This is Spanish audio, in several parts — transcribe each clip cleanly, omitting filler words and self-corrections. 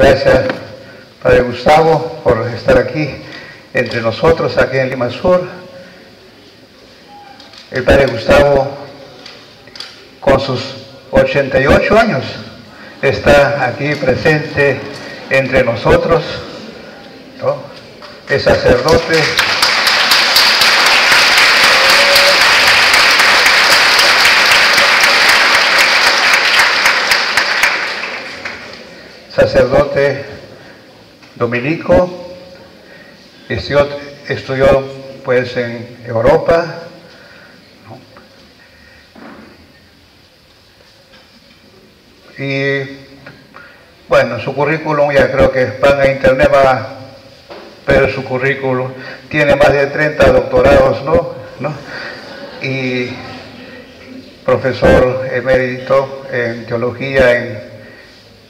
Gracias, Padre Gustavo, por estar aquí entre nosotros, aquí en Lima Sur. El Padre Gustavo, con sus 88 años, está aquí presente entre nosotros, ¿no? Es sacerdote. Sacerdote dominico, estudió pues en Europa, ¿no? Y bueno, su currículum, ya creo que van a internet, va a ver su currículum, tiene más de 30 doctorados, ¿no? Y profesor emérito en teología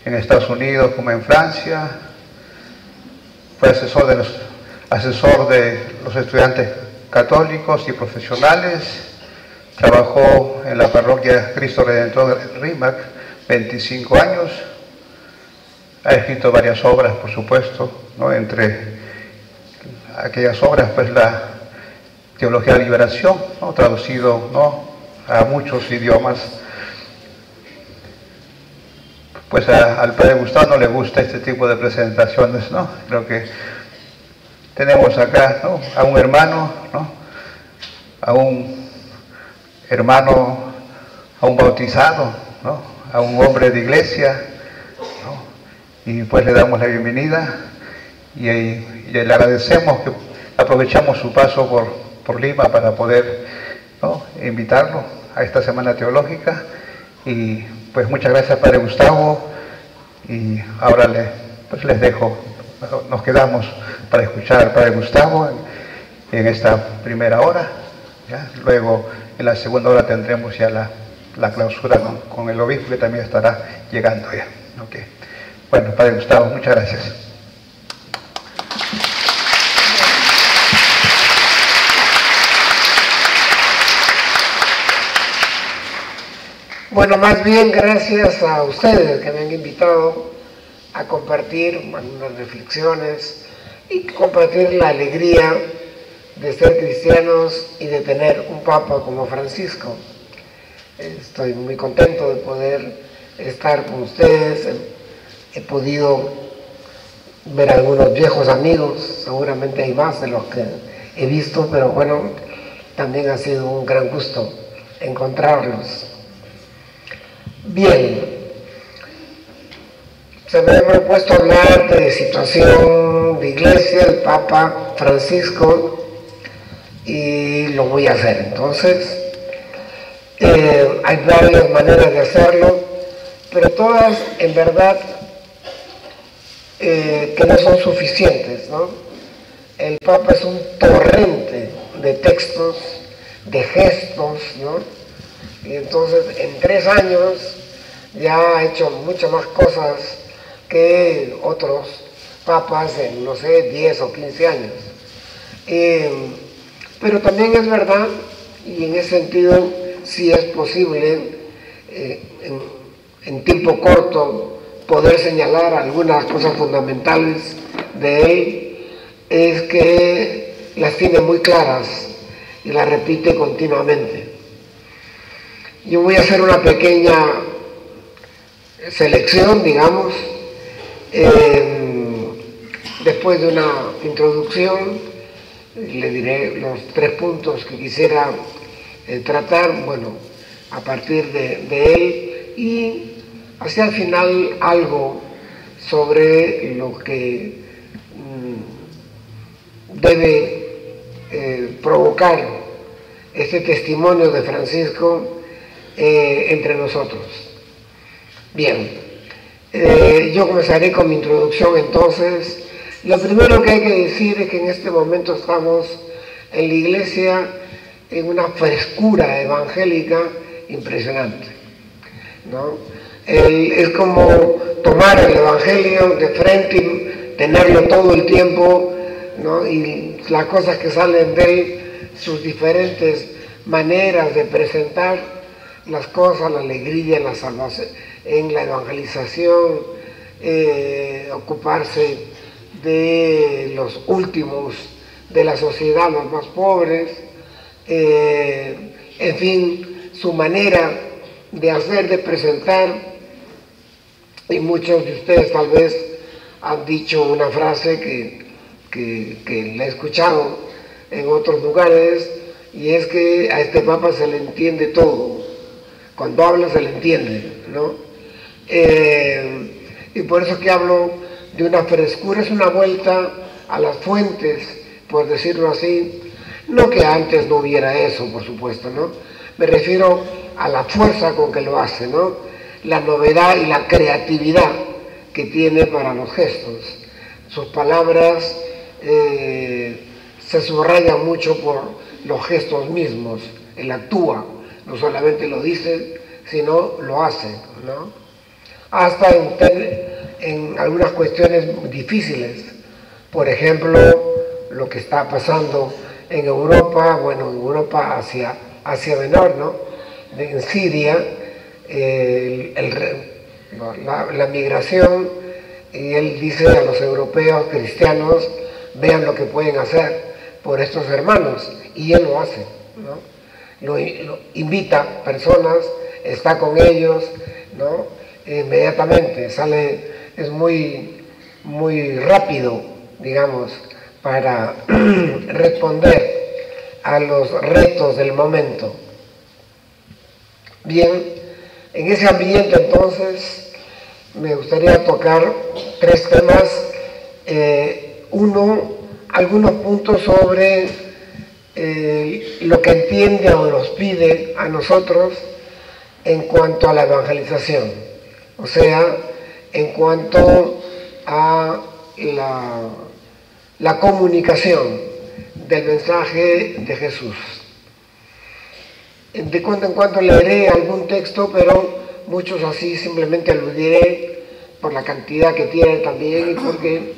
en Estados Unidos como en Francia, fue asesor de los estudiantes católicos y profesionales, trabajó en la parroquia Cristo Redentor de Rímac 25 años, ha escrito varias obras, por supuesto, ¿no? Entre aquellas obras, pues la Teología de la Liberación, ¿no? Traducido, ¿no?, a muchos idiomas. Pues al Padre Gustavo no le gusta este tipo de presentaciones, ¿no? Creo que tenemos acá, ¿no?, a un hermano, ¿no?, a un hermano, a un bautizado, ¿no?, a un hombre de iglesia, ¿no? Y pues le damos la bienvenida y le agradecemos que aprovechamos su paso por Lima para poder, ¿no?, invitarlo a esta Semana Teológica. Y pues muchas gracias, Padre Gustavo, y ahora les dejo, nos quedamos para escuchar al Padre Gustavo en esta primera hora, ¿ya? Luego en la segunda hora tendremos ya la clausura con el obispo, que también estará llegando ya. Okay. Bueno, Padre Gustavo, muchas gracias. Bueno, más bien gracias a ustedes que me han invitado a compartir algunas reflexiones y compartir la alegría de ser cristianos y de tener un Papa como Francisco. Estoy muy contento de poder estar con ustedes. He podido ver a algunos viejos amigos, seguramente hay más de los que he visto, pero bueno, también ha sido un gran gusto encontrarlos. Bien, se me ha propuesto hablar de situación de iglesia, el Papa Francisco, y lo voy a hacer. Entonces, hay varias maneras de hacerlo, pero todas en verdad que no son suficientes, ¿no? El Papa es un torrente de textos, de gestos, ¿no? Y entonces en 3 años ya ha hecho muchas más cosas que otros papas en, no sé, 10 o 15 años. Pero también es verdad, y en ese sentido sí es posible en tiempo corto poder señalar algunas cosas fundamentales de él, es que las tiene muy claras y las repite continuamente. Yo voy a hacer una pequeña selección, digamos, después de una introducción, le diré los 3 puntos que quisiera tratar, bueno, a partir de él, y hacia el final algo sobre lo que debe provocar este testimonio de Francisco entre nosotros. Bien, yo comenzaré con mi introducción. Entonces, lo primero que hay que decir es que en este momento estamos en la iglesia en una frescura evangélica impresionante, ¿no? Es como tomar el evangelio de frente y tenerlo todo el tiempo, ¿no? Y las cosas que salen de él, sus diferentes maneras de presentar las cosas, la alegría, la salvación, en la evangelización, ocuparse de los últimos de la sociedad, los más pobres, en fin, su manera de hacer, de presentar, y muchos de ustedes tal vez han dicho una frase que la he escuchado en otros lugares, y es que a este Papa se le entiende todo, cuando habla se le entiende, ¿no? Y por eso que hablo de una frescura, es una vuelta a las fuentes, por decirlo así, no que antes no hubiera eso, por supuesto, ¿no? Me refiero a la fuerza con que lo hace, ¿no? La novedad y la creatividad que tiene para los gestos. Sus palabras se subrayan mucho por los gestos mismos. Él actúa, no solamente lo dice, sino lo hace, ¿no? Hasta en algunas cuestiones difíciles. Por ejemplo, lo que está pasando en Europa, bueno, en Europa hacia Asia Menor, ¿no? En Siria, la migración, y él dice a los europeos cristianos, vean lo que pueden hacer por estos hermanos, y él lo hace, ¿no? Lo invita personas, está con ellos, ¿no? Inmediatamente sale, es muy rápido, digamos, para responder a los retos del momento. Bien, en ese ambiente entonces me gustaría tocar tres temas. Uno, algunos puntos sobre lo que entiende o nos pide a nosotros en cuanto a la evangelización, o sea, en cuanto a la comunicación del mensaje de Jesús. De cuando en cuando leeré algún texto, pero muchos así simplemente aludiré por la cantidad que tienen también, y porque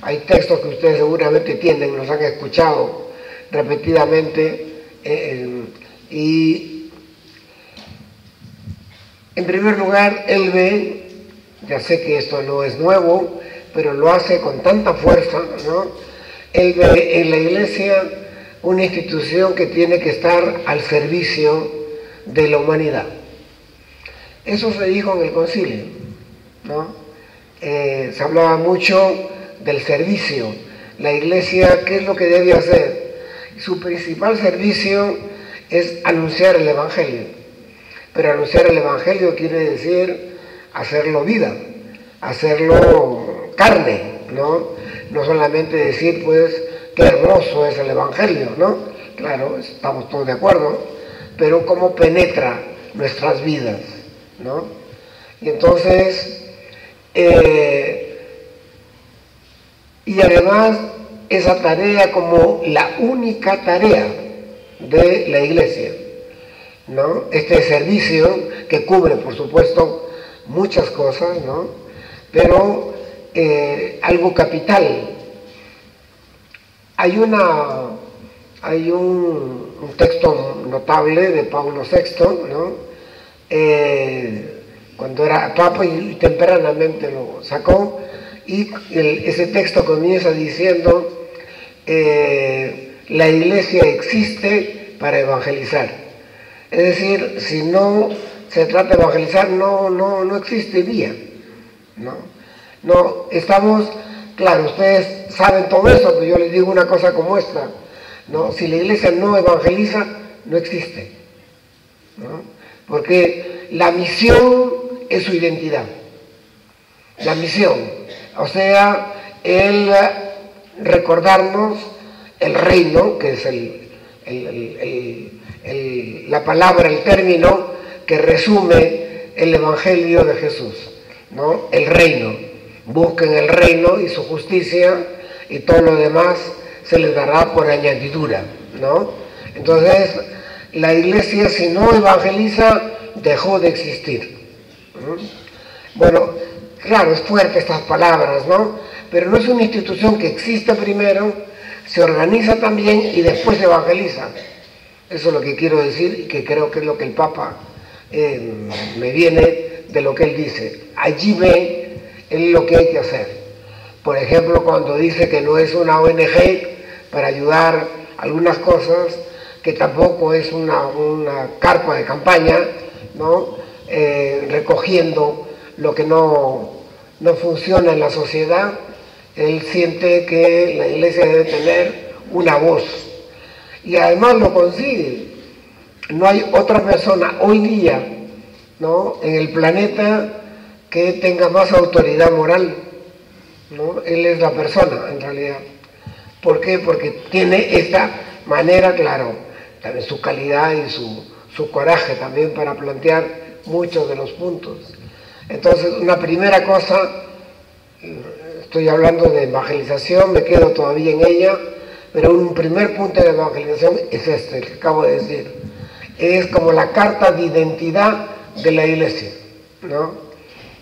hay textos que ustedes seguramente tienen, los han escuchado repetidamente, y en primer lugar él ve, ya sé que esto no es nuevo, pero lo hace con tanta fuerza, ¿no? Él ve en la Iglesia una institución que tiene que estar al servicio de la humanidad. Eso se dijo en el concilio, ¿no? Se hablaba mucho del servicio. La Iglesia, ¿qué es lo que debe hacer? Su principal servicio es anunciar el Evangelio. Pero anunciar el Evangelio quiere decir hacerlo vida, hacerlo carne, ¿no? No solamente decir, pues, qué hermoso es el Evangelio, ¿no? Claro, estamos todos de acuerdo, pero cómo penetra nuestras vidas, ¿no? Y entonces, y además, esa tarea como la única tarea de la Iglesia, ¿no? Este servicio que cubre, por supuesto, muchas cosas, ¿no? Pero algo capital. Hay un texto notable de Pablo VI, ¿no? Cuando era papa, y tempranamente lo sacó, y ese texto comienza diciendo, la Iglesia existe para evangelizar. Es decir, si no se trata de evangelizar, no existiría, no estamos, claro, ustedes saben todo eso, pero yo les digo una cosa como esta, ¿no? Si la Iglesia no evangeliza, no existe, ¿no? Porque la misión es su identidad, la misión, o sea, el recordarnos el reino, que es la palabra, el término que resume el Evangelio de Jesús, ¿no? El reino. Busquen el reino y su justicia, y todo lo demás se les dará por añadidura, ¿no? Entonces, la Iglesia, si no evangeliza, dejó de existir. Bueno, claro, es fuerte estas palabras, ¿no? Pero no es una institución que existe primero, se organiza también y después evangeliza. Eso es lo que quiero decir, y que creo que es lo que el Papa me viene de lo que él dice. Allí ve él lo que hay que hacer. Por ejemplo, cuando dice que no es una ONG para ayudar algunas cosas, que tampoco es una carpa de campaña, ¿no? Recogiendo lo que no funciona en la sociedad. Él siente que la iglesia debe tener una voz, y además lo consigue. No hay otra persona hoy día, ¿no?, en el planeta que tenga más autoridad moral, ¿no? Él es la persona, en realidad. ¿Por qué? Porque tiene esta manera, claro, también su calidad y su coraje también para plantear muchos de los puntos. Entonces, una primera cosa, estoy hablando de evangelización, me quedo todavía en ella, pero un primer punto de evangelización es este, el que acabo de decir. Es como la carta de identidad de la iglesia, ¿no?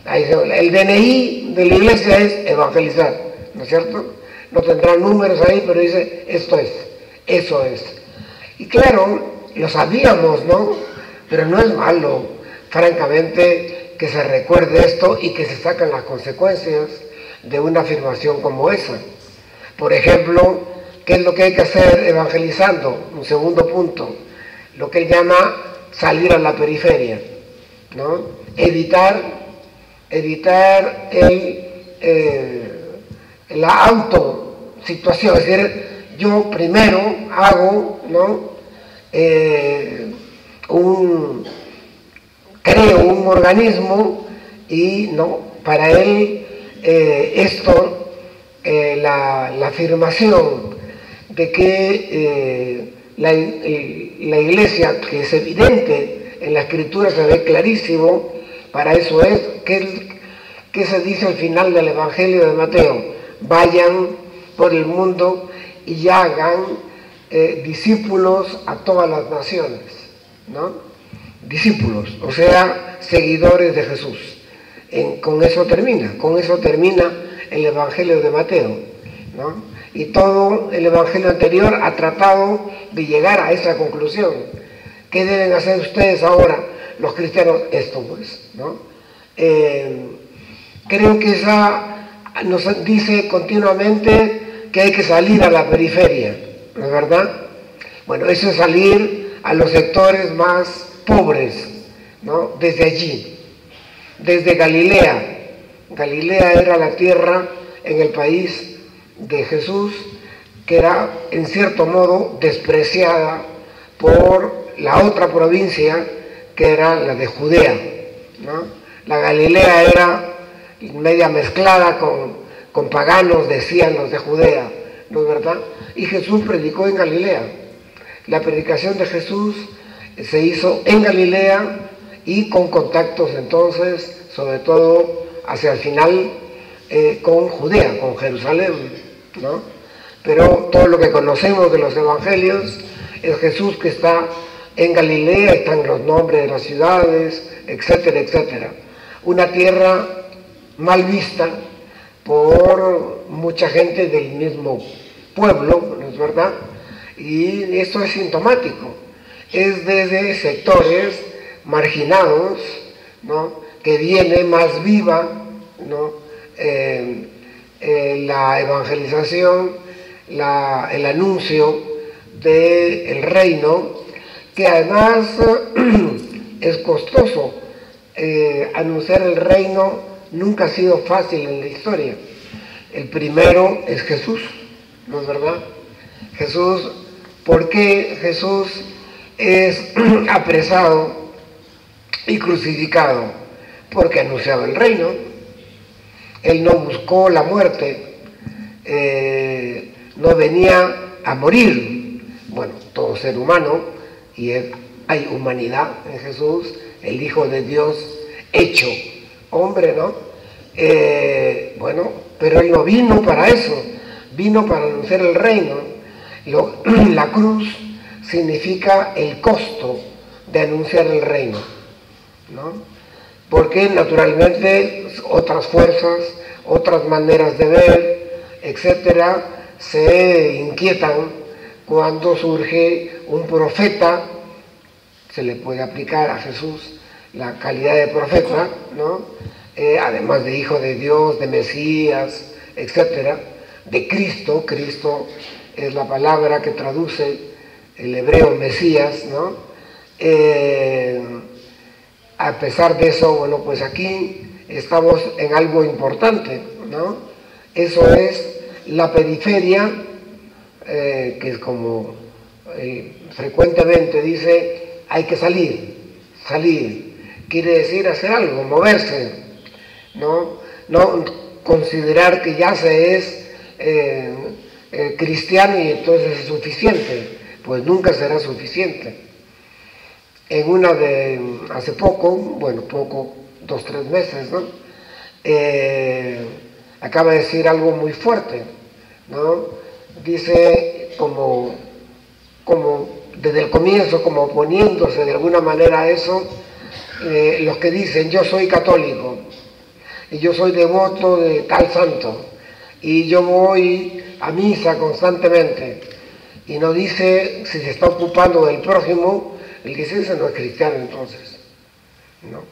El DNI de la iglesia es evangelizar, ¿no es cierto? No tendrá números ahí, pero dice, esto es, eso es. Y claro, lo sabíamos, ¿no? Pero no es malo, francamente, que se recuerde esto y que se sacan las consecuencias de una afirmación como esa. Por ejemplo, ¿qué es lo que hay que hacer evangelizando? Un segundo punto, lo que él llama salir a la periferia, ¿no? Evitar la autosituación, es decir, yo primero hago, ¿no?, creo un organismo y, ¿no?, para él la afirmación de que la iglesia, que es evidente, en la escritura se ve clarísimo, para eso es, ¿qué se dice al final del Evangelio de Mateo? Vayan por el mundo y hagan discípulos a todas las naciones, ¿no? Discípulos, o sea, seguidores de Jesús. Con eso termina el Evangelio de Mateo, ¿no? Y todo el Evangelio anterior ha tratado de llegar a esa conclusión. ¿Qué deben hacer ustedes ahora, los cristianos? Esto, pues, ¿no? Creo que esa nos dice continuamente que hay que salir a la periferia, ¿no es verdad? Bueno, eso es salir a los sectores más pobres, ¿no? Desde allí, desde Galilea. Galilea era la tierra en el país de Jesús que era en cierto modo despreciada por la otra provincia que era la de Judea, ¿no? La Galilea era media mezclada con paganos, decían los de Judea, ¿no es verdad? Y Jesús predicó en Galilea. La predicación de Jesús se hizo en Galilea y con contactos entonces, sobre todo hacia el final, con Judea, con Jerusalén, ¿no? Pero todo lo que conocemos de los evangelios es Jesús que está en Galilea, están los nombres de las ciudades, etcétera, etcétera. Una tierra mal vista por mucha gente del mismo pueblo, ¿no es verdad? Y esto es sintomático. Es desde sectores marginados, ¿no?, que viene más viva, ¿no?, la evangelización, el anuncio del reino, que además es costoso. Anunciar el reino nunca ha sido fácil en la historia. El primero es Jesús, ¿no es verdad? Jesús, ¿por qué Jesús es apresado y crucificado? Porque anunciaba el reino. Él no buscó la muerte, no venía a morir. Bueno, todo ser humano, y hay humanidad en Jesús, el Hijo de Dios hecho hombre, ¿no? Bueno, pero él no vino para eso, vino para anunciar el reino. La cruz significa el costo de anunciar el reino, ¿no? Porque naturalmente otras fuerzas, otras maneras de ver, etcétera, se inquietan cuando surge un profeta, se le puede aplicar a Jesús, la calidad de profeta, ¿no? Además de hijo de Dios, de Mesías, etcétera, de Cristo. Cristo es la palabra que traduce el hebreo Mesías, ¿no? A pesar de eso, bueno, pues aquí estamos en algo importante, ¿no? Eso es la periferia, que es como frecuentemente dice, hay que salir, quiere decir hacer algo, moverse, no considerar que ya se es cristiano y entonces es suficiente, pues nunca será suficiente. En una de hace poco, bueno, 2-3 meses, ¿no? Acaba de decir algo muy fuerte, ¿no? Dice como desde el comienzo, como oponiéndose de alguna manera a eso, los que dicen yo soy católico y yo soy devoto de tal santo y yo voy a misa constantemente, y no dice si se está ocupando del prójimo. El que dice eso no es cristiano, entonces, ¿no?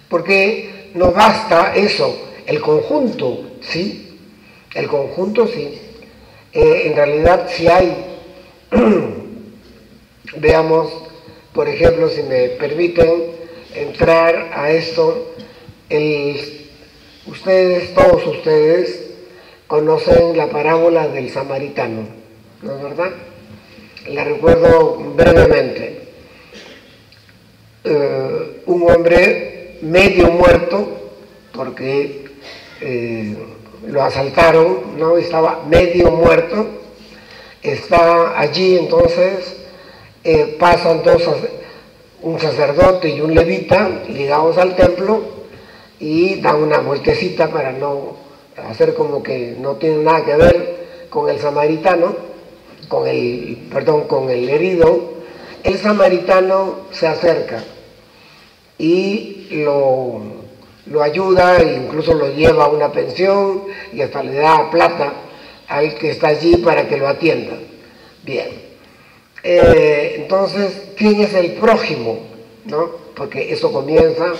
Porque no basta eso, el conjunto, sí, el conjunto sí. En realidad si hay, veamos, por ejemplo, si me permiten entrar a esto, todos ustedes conocen la parábola del samaritano, ¿no es verdad? La recuerdo brevemente. Un hombre medio muerto, porque lo asaltaron, ¿no? Estaba medio muerto, está allí, entonces pasan un sacerdote y un levita ligados al templo y dan una vueltecita para no hacer como que no tiene nada que ver con el samaritano, con el herido. El samaritano se acerca y lo ayuda, e incluso lo lleva a una pensión y hasta le da plata al que está allí para que lo atienda. Bien, entonces, ¿quién es el prójimo? ¿No? Porque eso comienza,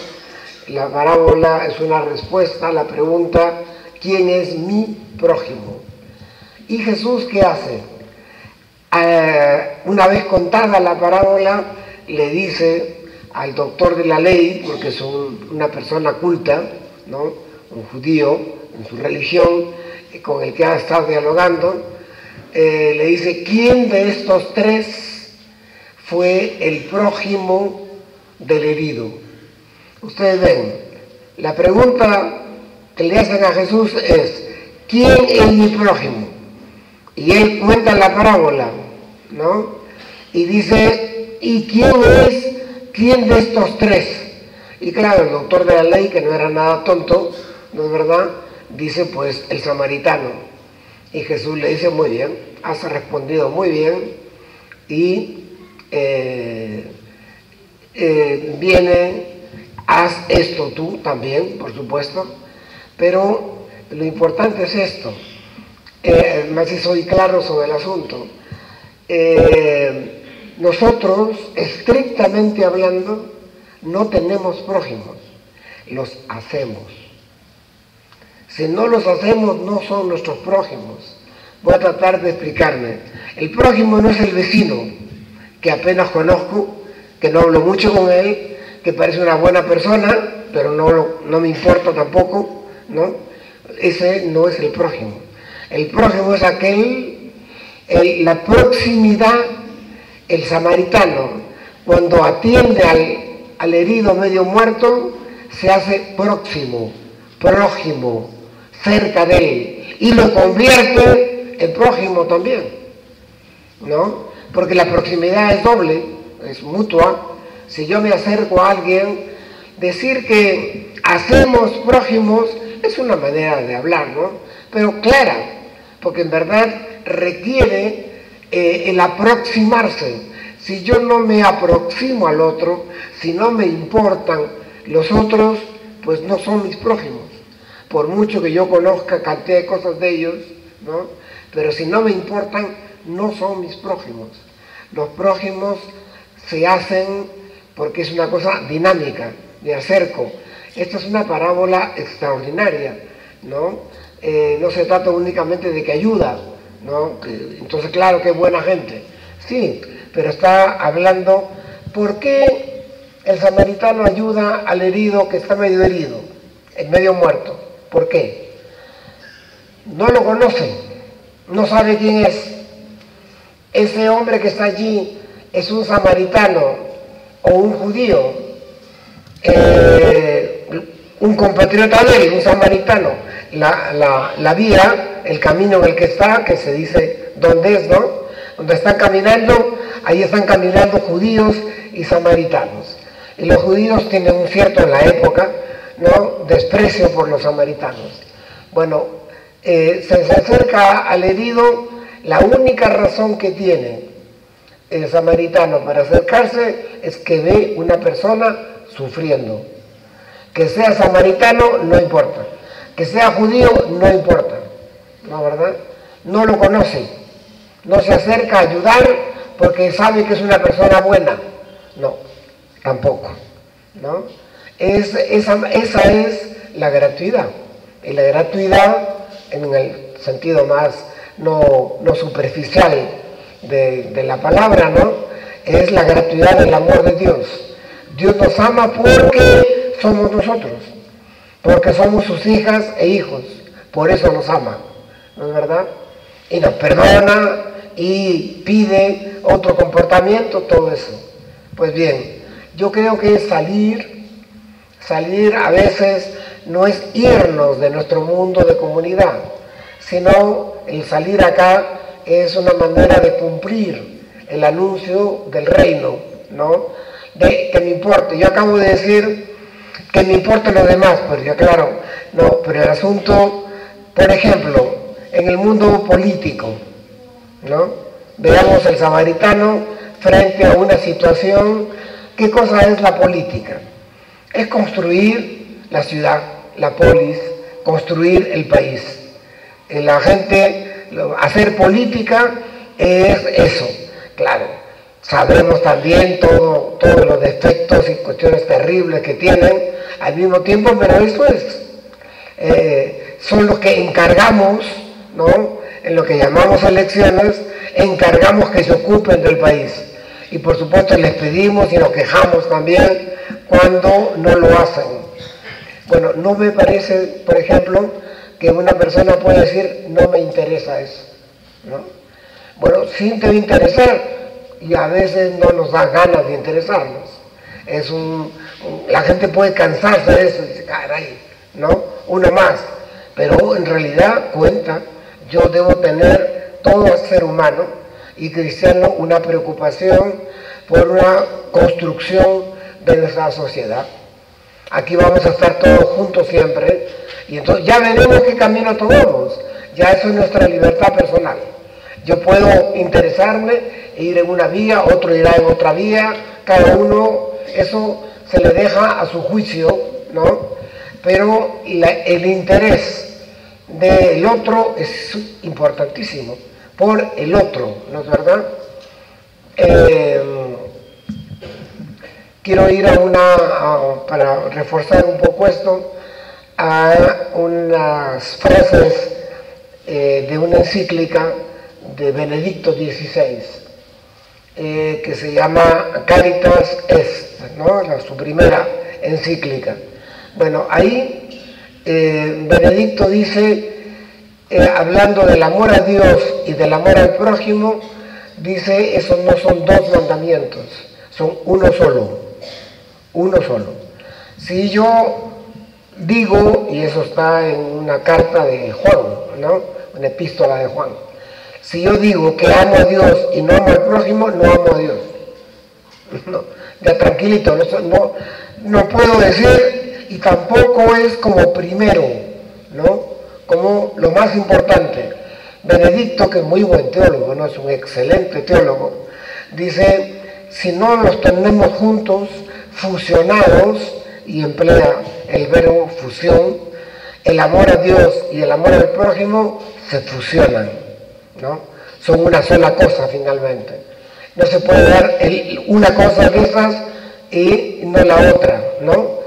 la parábola es una respuesta a la pregunta, ¿quién es mi prójimo? ¿Y Jesús qué hace? Una vez contada la parábola, le dice al doctor de la ley, porque es una persona culta, ¿no? Un judío en su religión, con el que ha estado dialogando, le dice, ¿quién de estos tres fue el prójimo del herido? Ustedes ven, la pregunta que le hacen a Jesús es, ¿quién es mi prójimo? Y él cuenta la parábola, ¿no? Y dice, ¿y quién de estos tres? Y claro, el doctor de la ley, que no era nada tonto, ¿no es verdad? Dice, pues, el samaritano. Y Jesús le dice, muy bien, has respondido muy bien, y viene, haz esto tú también, por supuesto, pero lo importante es esto, más si soy claro sobre el asunto. Nosotros, estrictamente hablando, no tenemos prójimos, los hacemos. Si no los hacemos, no son nuestros prójimos. Voy a tratar de explicarme. El prójimo no es el vecino, que apenas conozco, que no hablo mucho con él, que parece una buena persona, pero no me importa tampoco, ¿no? Ese no es el prójimo. El prójimo es la proximidad. El samaritano, cuando atiende al herido medio muerto, se hace próximo, prójimo, cerca de él, y lo convierte en prójimo también, ¿no? Porque la proximidad es doble, es mutua. Si yo me acerco a alguien, decir que hacemos prójimos es una manera de hablar, ¿no? Pero clara, porque en verdad requiere el aproximarse. Si yo no me aproximo al otro, si no me importan los otros, pues no son mis prójimos. Por mucho que yo conozca cantidad de cosas de ellos, ¿no? Pero si no me importan, no son mis prójimos. Los prójimos se hacen porque es una cosa dinámica, me acerco. Esta es una parábola extraordinaria, ¿no? No se trata únicamente de que ayuda, ¿no? Entonces, claro que es buena gente, sí, pero está hablando por qué el samaritano ayuda al herido que está medio herido, medio muerto. ¿Por qué? No lo conoce, no sabe quién es. Ese hombre que está allí es un samaritano o un judío, un compatriota de él, un samaritano. La vía, el camino en el que está, que se dice dónde es, ¿no? Donde están caminando, ahí están caminando judíos y samaritanos. Y los judíos tienen un cierto, en la época, ¿no?, desprecio por los samaritanos. Bueno, se acerca al herido. La única razón que tiene el samaritano para acercarse es que ve una persona sufriendo. Que sea samaritano no importa, que sea judío no importa, ¿no, verdad? No lo conoce, no se acerca a ayudar porque sabe que es una persona buena, no, tampoco, ¿no? Esa es la gratuidad, y la gratuidad en el sentido más no superficial de la palabra, ¿no? Es la gratuidad del amor de Dios. Dios nos ama porque somos nosotros, porque somos sus hijas e hijos, por eso nos ama, ¿no es verdad? Y nos perdona y pide otro comportamiento, todo eso. Pues bien, yo creo que salir a veces no es irnos de nuestro mundo de comunidad, sino el salir acá es una manera de cumplir el anuncio del reino, ¿no? De que me importe. Yo acabo de decir que me importa lo demás, pues ya claro, no, pero el asunto, por ejemplo, en el mundo político, ¿no? Veamos el samaritano frente a una situación. ¿Qué cosa es la política? Es construir la ciudad, la polis, construir el país. La gente, hacer política es eso, claro. Sabemos también todos los defectos y cuestiones terribles que tienen al mismo tiempo, pero eso son los que encargamos, ¿no? En lo que llamamos elecciones, encargamos que se ocupen del país. Y por supuesto les pedimos y nos quejamos también cuando no lo hacen. Bueno, no me parece, por ejemplo, que una persona pueda decir, no me interesa eso, ¿no? Bueno, sí te va a interesar, y a veces no nos da ganas de interesarnos. La gente puede cansarse de eso y dice, caray, ¿no? Uno más. Pero en realidad cuenta, yo debo tener, todo ser humano y cristiano, una preocupación por una construcción de nuestra sociedad. Aquí vamos a estar todos juntos siempre, y entonces ya veremos qué camino tomamos. Ya eso es nuestra libertad personal. Yo puedo interesarme e ir en una vía, otro irá en otra vía, cada uno, eso se le deja a su juicio, ¿no? Pero el interés del otro es importantísimo, por el otro, ¿no es verdad? Quiero ir para reforzar un poco esto, a unas frases de una encíclica de Benedicto XVI, que se llama Caritas Est, ¿no? Su primera encíclica. Bueno, ahí Benedicto dice, hablando del amor a Dios y del amor al prójimo, dice, esos no son dos mandamientos, son uno solo, uno solo. Si yo digo, y eso está en una carta de Juan, ¿no? Una epístola de Juan, si yo digo que amo a Dios y no amo al prójimo, no amo a Dios. No, ya tranquilito, no puedo decir, y tampoco es como primero, ¿no? Como lo más importante. Benedicto, que es muy buen teólogo, ¿no? Es un excelente teólogo, dice, si no los tenemos juntos, fusionados, y emplea el verbo fusión, el amor a Dios y el amor al prójimo se fusionan, ¿no? Son una sola cosa finalmente. No se puede dar una cosa de esas y no la otra, ¿no?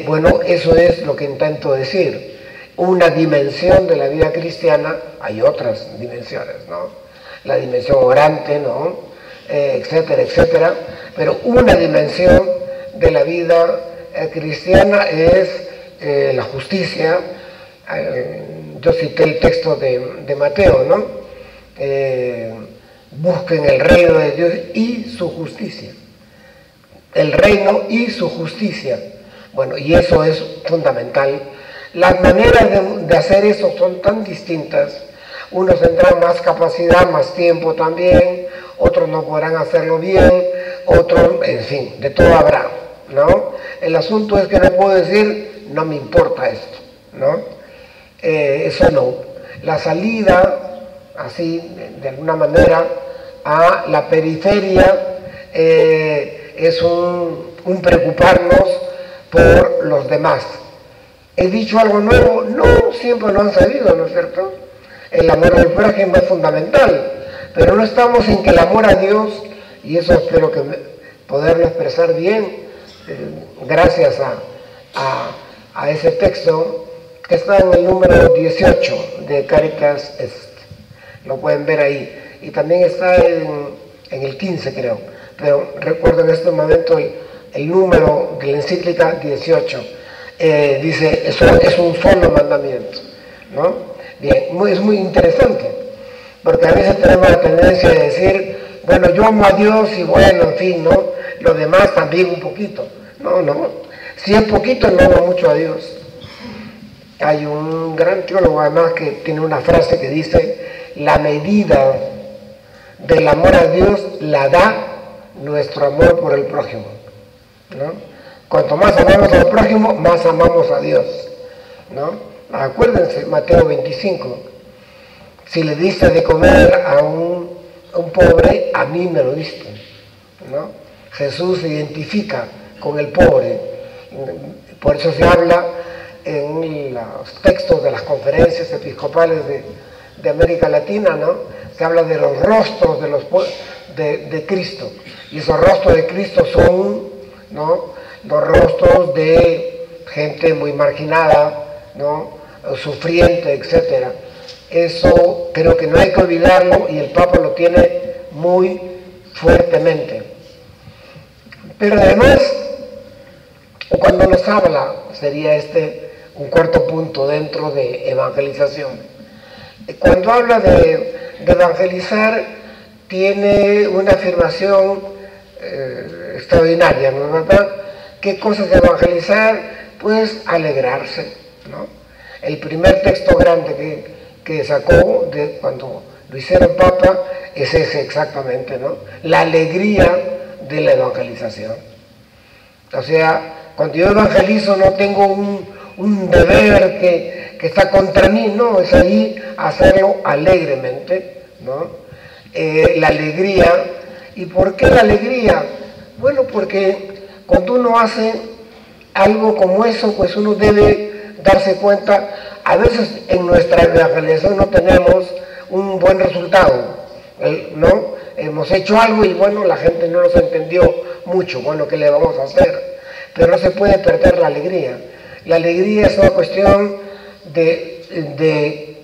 Bueno, eso es lo que intento decir. Una dimensión de la vida cristiana, hay otras dimensiones, ¿no? La dimensión orante, ¿no? Etcétera, etcétera. Pero una dimensión de la vida cristiana es la justicia. Yo cité el texto de Mateo, ¿no? Busquen el reino de Dios y su justicia. El reino y su justicia. Bueno, y eso es fundamental. Las maneras de hacer eso son tan distintas. Unos tendrán más capacidad, más tiempo también, otros no podrán hacerlo bien, otros, en fin, de todo habrá, ¿no? El asunto es que no puedo decir, no me importa esto, ¿no? Eso no. La salida, así, de alguna manera, a la periferia es un preocuparnos por los demás. ¿He dicho algo nuevo? No, siempre lo han sabido, ¿no es cierto? El amor al prójimo es fundamental, pero no estamos en que el amor a Dios, y eso espero que poderlo expresar bien, gracias a ese texto que está en el número 18 de Caritas Est. Lo pueden ver ahí. Y también está en el 15, creo. Pero recuerdo en este momento el número de la encíclica 18. Dice, eso es un solo mandamiento, ¿no? Bien, es muy interesante, porque a veces tenemos la tendencia de decir, bueno, yo amo a Dios y bueno, en fin, ¿no? Lo demás también un poquito. No. Si es poquito, no amo mucho a Dios. Hay un gran teólogo además que tiene una frase que dice, la medida del amor a Dios la da nuestro amor por el prójimo, ¿no? Cuanto más amamos al prójimo, más amamos a Dios, ¿no? Acuérdense, Mateo 25, si le diste de comer a un pobre, a mí me lo diste, ¿no? Jesús se identifica con el pobre, por eso se habla en los textos de las conferencias episcopales de América Latina, ¿no? Se habla de los rostros de Cristo, y esos rostros de Cristo son, ¿no?, los rostros de gente muy marginada, ¿no?, sufriente, etcétera. Eso creo que no hay que olvidarlo y el Papa lo tiene muy fuertemente. Pero además, cuando nos habla, sería un cuarto punto dentro de evangelización. Cuando habla de evangelizar, tiene una afirmación extraordinaria, ¿no es verdad? ¿Qué cosa es evangelizar? Pues alegrarse, ¿no? El primer texto grande que sacó de cuando lo hicieron Papa es ese exactamente, ¿no? La alegría de la evangelización. O sea, cuando yo evangelizo no tengo un deber que está contra mí, no, es ahí hacerlo alegremente, ¿no? La alegría. ¿Y por qué la alegría? Bueno, porque cuando uno hace algo como eso, pues uno debe darse cuenta, a veces en nuestra evangelización no tenemos un buen resultado, ¿no? Hemos hecho algo y bueno, la gente no nos entendió mucho, bueno, ¿qué le vamos a hacer? Pero no se puede perder la alegría. La alegría es una cuestión de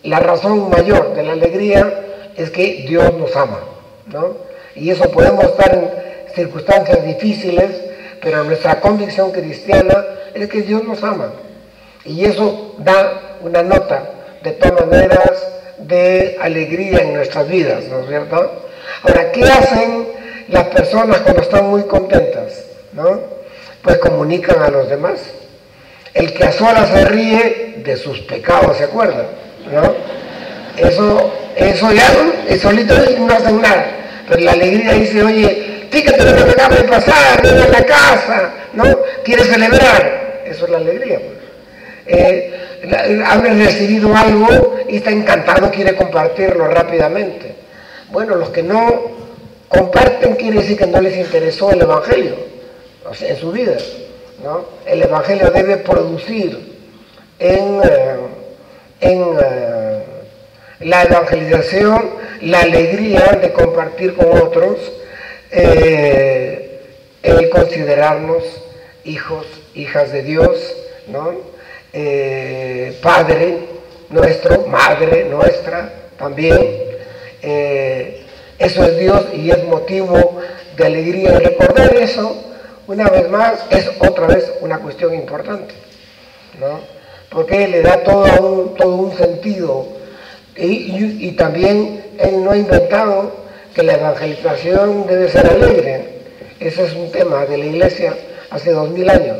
la razón mayor de la alegría es que Dios nos ama, ¿no? Y eso podemos estar en circunstancias difíciles, pero nuestra convicción cristiana es que Dios nos ama. Y eso da una nota, de todas maneras, de alegría en nuestras vidas, ¿no es cierto? Ahora, ¿qué hacen las personas cuando están muy contentas, ¿no? Pues comunican a los demás. El que a solas se ríe de sus pecados, ¿se acuerdan? ¿No? Eso ya, solito no hacen nada. Pero la alegría dice, oye, fíjate lo que me acaba de pasar, ven a la casa, ¿no? ¿Quieres celebrar? Eso es la alegría, pues. Habrá recibido algo y está encantado, quiere compartirlo rápidamente. Bueno, los que no comparten quiere decir que no les interesó el Evangelio, o sea, en su vida, ¿no? El Evangelio debe producir en la evangelización la alegría de compartir con otros el considerarnos hijos, hijas de Dios, ¿no? Padre nuestro, madre nuestra también. Eso es Dios y es motivo de alegría. Y recordar eso, una vez más, es otra vez una cuestión importante, ¿no? Porque le da todo un sentido. Y también él no ha inventado que la evangelización debe ser alegre. Ese es un tema de la iglesia hace 2000 años.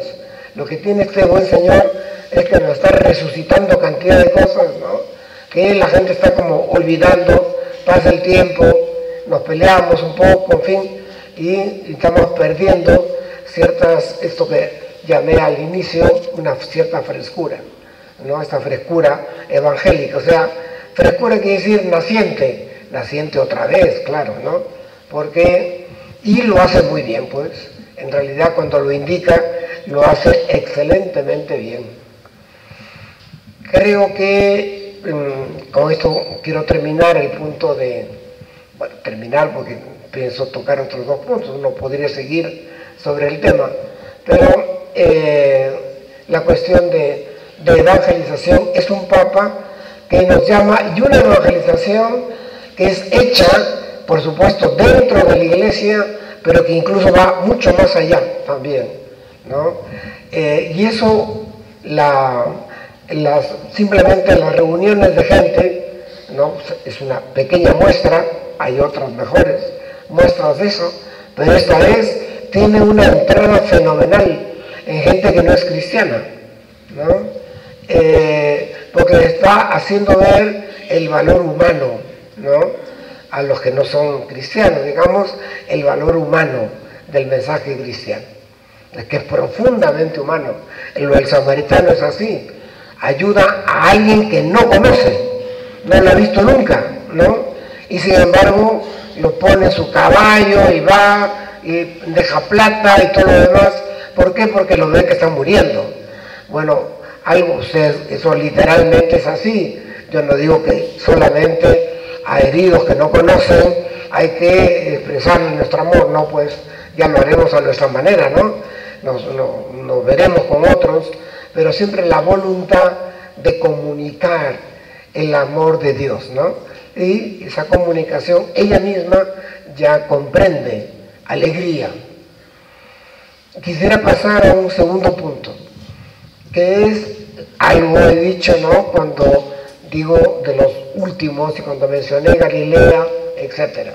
Lo que tiene este buen Señor es que nos está resucitando cantidad de cosas, ¿no? Que la gente está como olvidando, pasa el tiempo, nos peleamos un poco, en fin, y estamos perdiendo esto que llamé al inicio, una cierta frescura, ¿no? Esta frescura evangélica, o sea, frescura quiere decir naciente otra vez, claro, ¿no? Y lo hace muy bien, pues, en realidad cuando lo indica, lo hace excelentemente bien. Creo que con esto quiero terminar el punto terminar porque pienso tocar otros dos puntos, uno podría seguir sobre el tema, pero la cuestión de evangelización es un papa que nos llama, y una evangelización que es hecha, por supuesto, dentro de la iglesia, pero que incluso va mucho más allá también, ¿no? Y eso, simplemente las reuniones de gente, ¿no? Es una pequeña muestra, hay otras mejores muestras de eso, pero esta vez tiene una entrada fenomenal en gente que no es cristiana, ¿no? Porque le está haciendo ver el valor humano, ¿no? A los que no son cristianos, digamos, el valor humano del mensaje cristiano, que es profundamente humano. Lo del samaritano es así, ayuda a alguien que no conoce, no lo ha visto nunca, ¿no? Y sin embargo lo pone en su caballo y va y deja plata y todo lo demás. ¿Por qué? Porque lo ve que está muriendo. Bueno, eso literalmente es así. Yo no digo que solamente a heridos que no conocen hay que expresarles nuestro amor, no, pues ya lo haremos a nuestra manera, ¿no? Nos veremos con otros, pero siempre la voluntad de comunicar el amor de Dios, ¿no? Y esa comunicación ella misma ya comprende alegría. Quisiera pasar a un segundo punto, que es algo he dicho, ¿no? Cuando digo de los últimos y cuando mencioné Galilea, etc.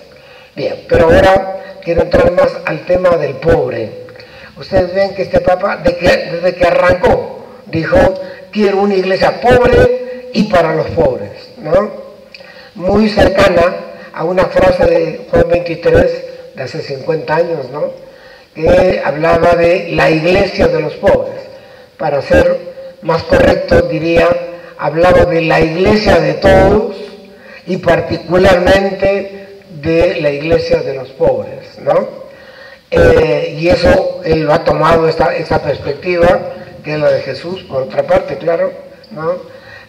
Bien, pero ahora quiero entrar más al tema del pobre. Ustedes ven que este Papa, desde que arrancó, dijo, quiero una iglesia pobre y para los pobres, ¿no? Muy cercana a una frase de Juan 23, de hace 50 años, ¿no? Que hablaba de la iglesia de los pobres. Para ser más correcto, diría, hablaba de la iglesia de todos y particularmente de la iglesia de los pobres, ¿no? Y eso él lo ha tomado esta perspectiva, que es la de Jesús, por otra parte, claro, ¿no?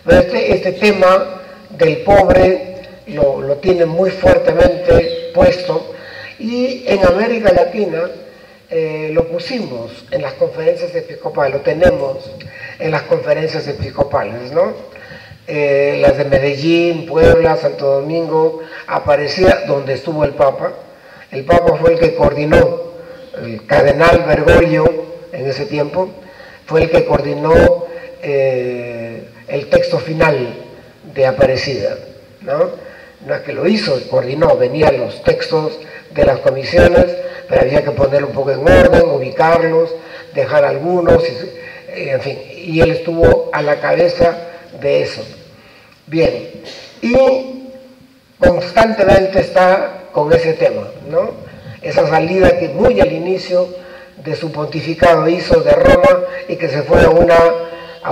Pero este tema del pobre lo tiene muy fuertemente puesto, y en América Latina lo pusimos en las conferencias episcopales, lo tenemos en las conferencias episcopales, ¿no? Las de Medellín, Puebla, Santo Domingo, aparecía donde estuvo el Papa. El Papa fue el que coordinó, el cardenal Bergoglio en ese tiempo, fue el que coordinó el texto final de Aparecida, ¿no? No es que lo hizo, coordinó, venían los textos de las comisiones, pero había que ponerlo un poco en orden, ubicarlos, dejar algunos, en fin, y él estuvo a la cabeza de eso. Bien, y constantemente está con ese tema, ¿no? Esa salida que muy al inicio de su pontificado hizo de Roma y que se fue a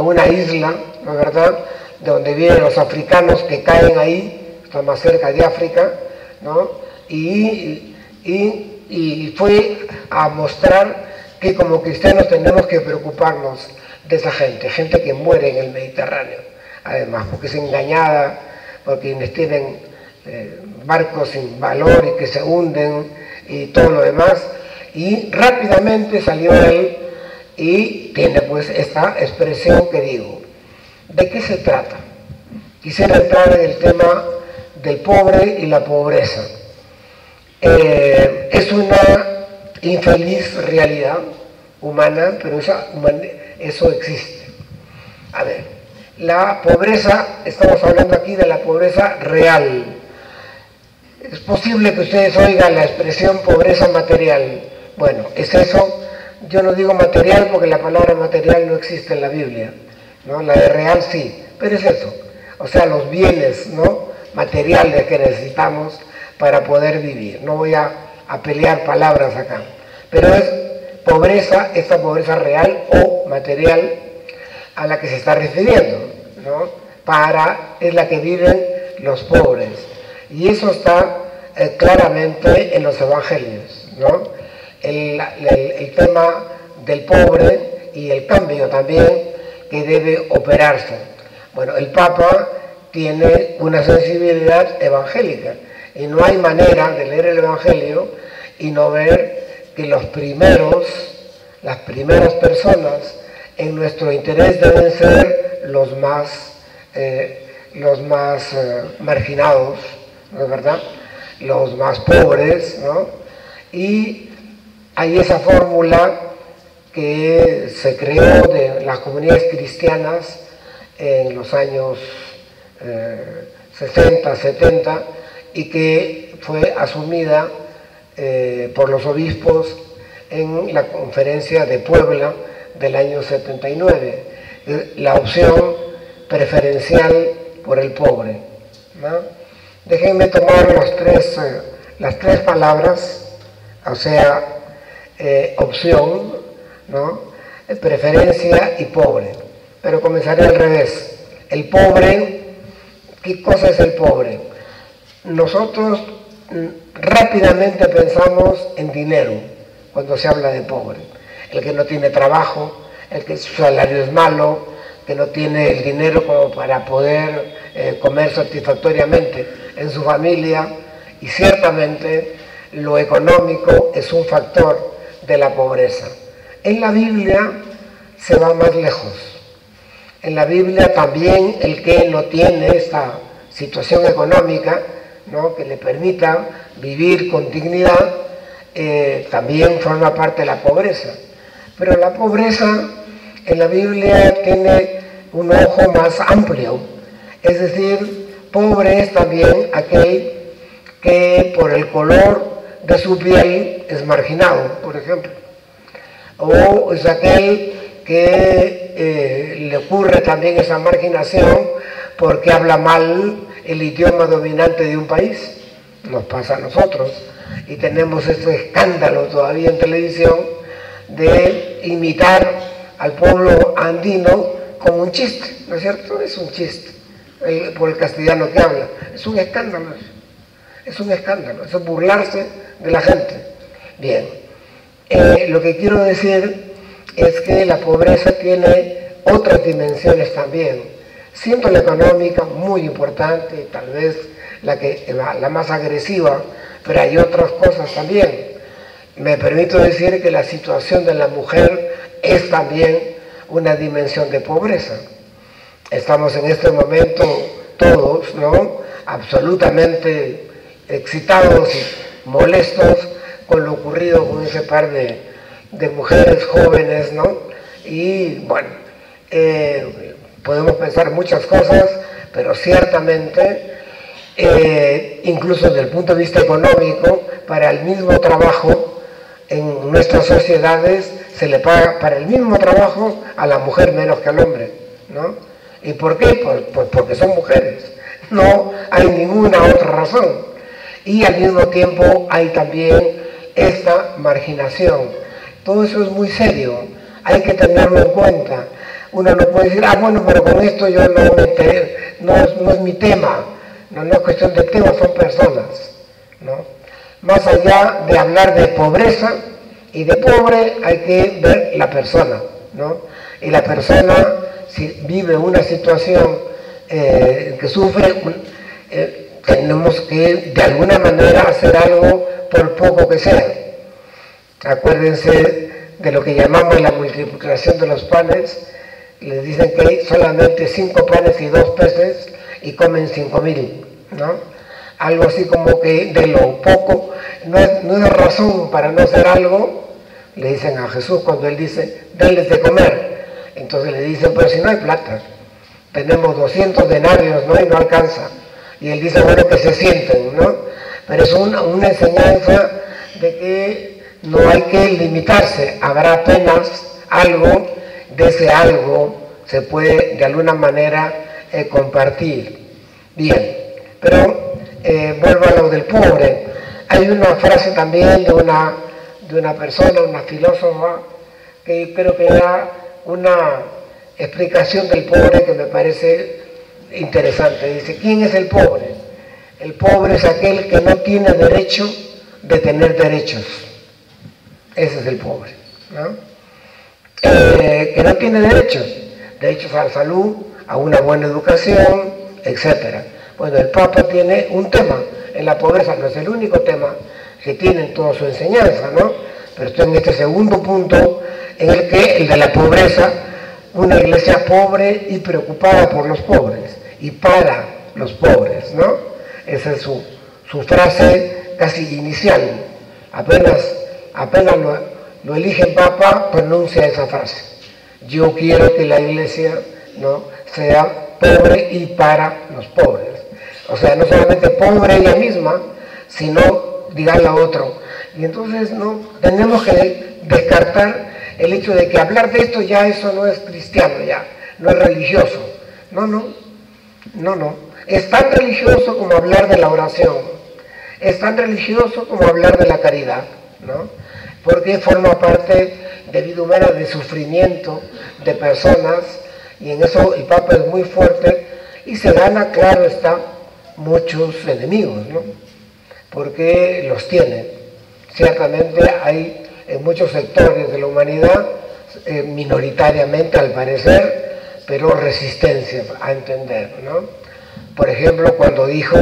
una isla, ¿no es verdad?, de donde vienen los africanos que caen ahí, está más cerca de África, ¿no? Y fue a mostrar que como cristianos tenemos que preocuparnos de esa gente que muere en el Mediterráneo, además, porque es engañada, porque quienes tienen barcos sin valor y que se hunden y todo lo demás, Y rápidamente salió él y tiene pues esta expresión que digo. ¿De qué se trata? Quisiera entrar en el tema del pobre y la pobreza. Es una infeliz realidad humana, pero eso existe. A ver, la pobreza, estamos hablando aquí de la pobreza real. Es posible que ustedes oigan la expresión pobreza material. Bueno, es eso. Yo no digo material porque la palabra material no existe en la Biblia, ¿no? La de real sí, pero es eso. O sea, los bienes, ¿no?, materiales que necesitamos para poder vivir. No voy a pelear palabras acá, pero es pobreza, esta pobreza real o material a la que se está refiriendo, ¿no? Es la que viven los pobres. Y eso está claramente en los evangelios, ¿no? El tema del pobre y el cambio también que debe operarse. Bueno, el Papa tiene una sensibilidad evangélica y no hay manera de leer el Evangelio y no ver que las primeras personas en nuestro interés deben ser los más marginados, ¿no es verdad?, los más pobres, ¿no? Y hay esa fórmula que se creó de las comunidades cristianas en los años 60, 70 y que fue asumida por los obispos en la conferencia de Puebla del año 79, la opción preferencial por el pobre, ¿no? Déjenme tomar las tres palabras, o sea, opción, ¿no?, preferencia y pobre. Pero comenzaré al revés. El pobre, ¿qué cosa es el pobre? Nosotros rápidamente pensamos en dinero cuando se habla de pobre. El que no tiene trabajo, el que su salario es malo, que no tiene el dinero como para poder comer satisfactoriamente en su familia, y ciertamente lo económico es un factor de la pobreza. En la Biblia se va más lejos. En la Biblia también el que no tiene esta situación económica, ¿no?, que le permita vivir con dignidad, también forma parte de la pobreza. Pero la pobreza en la Biblia tiene un ojo más amplio, es decir, pobre es también aquel que por el color de su piel es marginado, por ejemplo, o es aquel que le ocurre también esa marginación porque habla mal el idioma dominante de un país. Nos pasa a nosotros y tenemos este escándalo todavía en televisión de imitar al pueblo andino como un chiste, ¿no es cierto? Es un chiste por el castellano que habla. Es un escándalo, eso es burlarse de la gente. Bien, lo que quiero decir es que la pobreza tiene otras dimensiones también, siendo la económica muy importante, tal vez la más agresiva, pero hay otras cosas también. Me permito decir que la situación de la mujer es también una dimensión de pobreza. Estamos en este momento todos, ¿no?, absolutamente excitados y molestos con lo ocurrido con ese par de mujeres jóvenes, ¿no? Y bueno, podemos pensar muchas cosas, pero ciertamente, incluso desde el punto de vista económico, para el mismo trabajo en nuestras sociedades se le paga para el mismo trabajo a la mujer menos que al hombre, ¿no? ¿Y por qué? Pues porque son mujeres. No hay ninguna otra razón. Y al mismo tiempo hay también esta marginación. Todo eso es muy serio, hay que tenerlo en cuenta. Uno no puede decir, bueno, pero con esto yo no es mi tema. No es cuestión de tema, son personas, ¿no? Más allá de hablar de pobreza y de pobre, hay que ver la persona, ¿no? Y la persona, si vive una situación que sufre, tenemos que de alguna manera hacer algo por poco que sea. Acuérdense de lo que llamamos la multiplicación de los panes. Les dicen que hay solamente 5 panes y 2 peces y comen 5.000, ¿no? Algo así como que de lo poco, no es razón para no hacer algo, le dicen a Jesús cuando él dice, denles de comer. Entonces le dicen, pero si no hay plata, tenemos 200 denarios, ¿no? Y no alcanza. Y él dice, bueno, que se sienten, ¿no? Pero es una enseñanza de que no hay que limitarse, habrá apenas algo, de ese algo se puede de alguna manera compartir. Bien, pero vuelvo a lo del pobre. Hay una frase también de una persona, una filósofa, que creo que da una explicación del pobre que me parece interesante. Dice, ¿quién es el pobre? El pobre es aquel que no tiene derecho de tener derechos. Ese es el pobre, ¿no? Que no tiene derechos a la salud, a una buena educación, etc. Bueno, el Papa tiene un tema en la pobreza, no es el único tema que tiene en toda su enseñanza, ¿no? Pero estoy en este segundo punto, en el que, el de la pobreza, una iglesia pobre y preocupada por los pobres, y para los pobres, ¿no? Esa es su frase casi inicial. Apenas lo eligen Papa, pronuncia esa frase. Yo quiero que la iglesia, ¿no?, sea pobre y para los pobres. O sea, no solamente pobre ella misma, sino digan a otro. Y entonces no tenemos que descartar el hecho de que hablar de esto ya eso no es cristiano, ya no es religioso. No. Es tan religioso como hablar de la oración. Es tan religioso como hablar de la caridad, ¿no? Porque forma parte de vida humana, de sufrimiento de personas, y en eso el Papa es muy fuerte y se gana, claro está, muchos enemigos, ¿no? Porque los tiene. Ciertamente hay en muchos sectores de la humanidad, minoritariamente al parecer, pero resistencia a entender, ¿no? Por ejemplo, cuando dijo,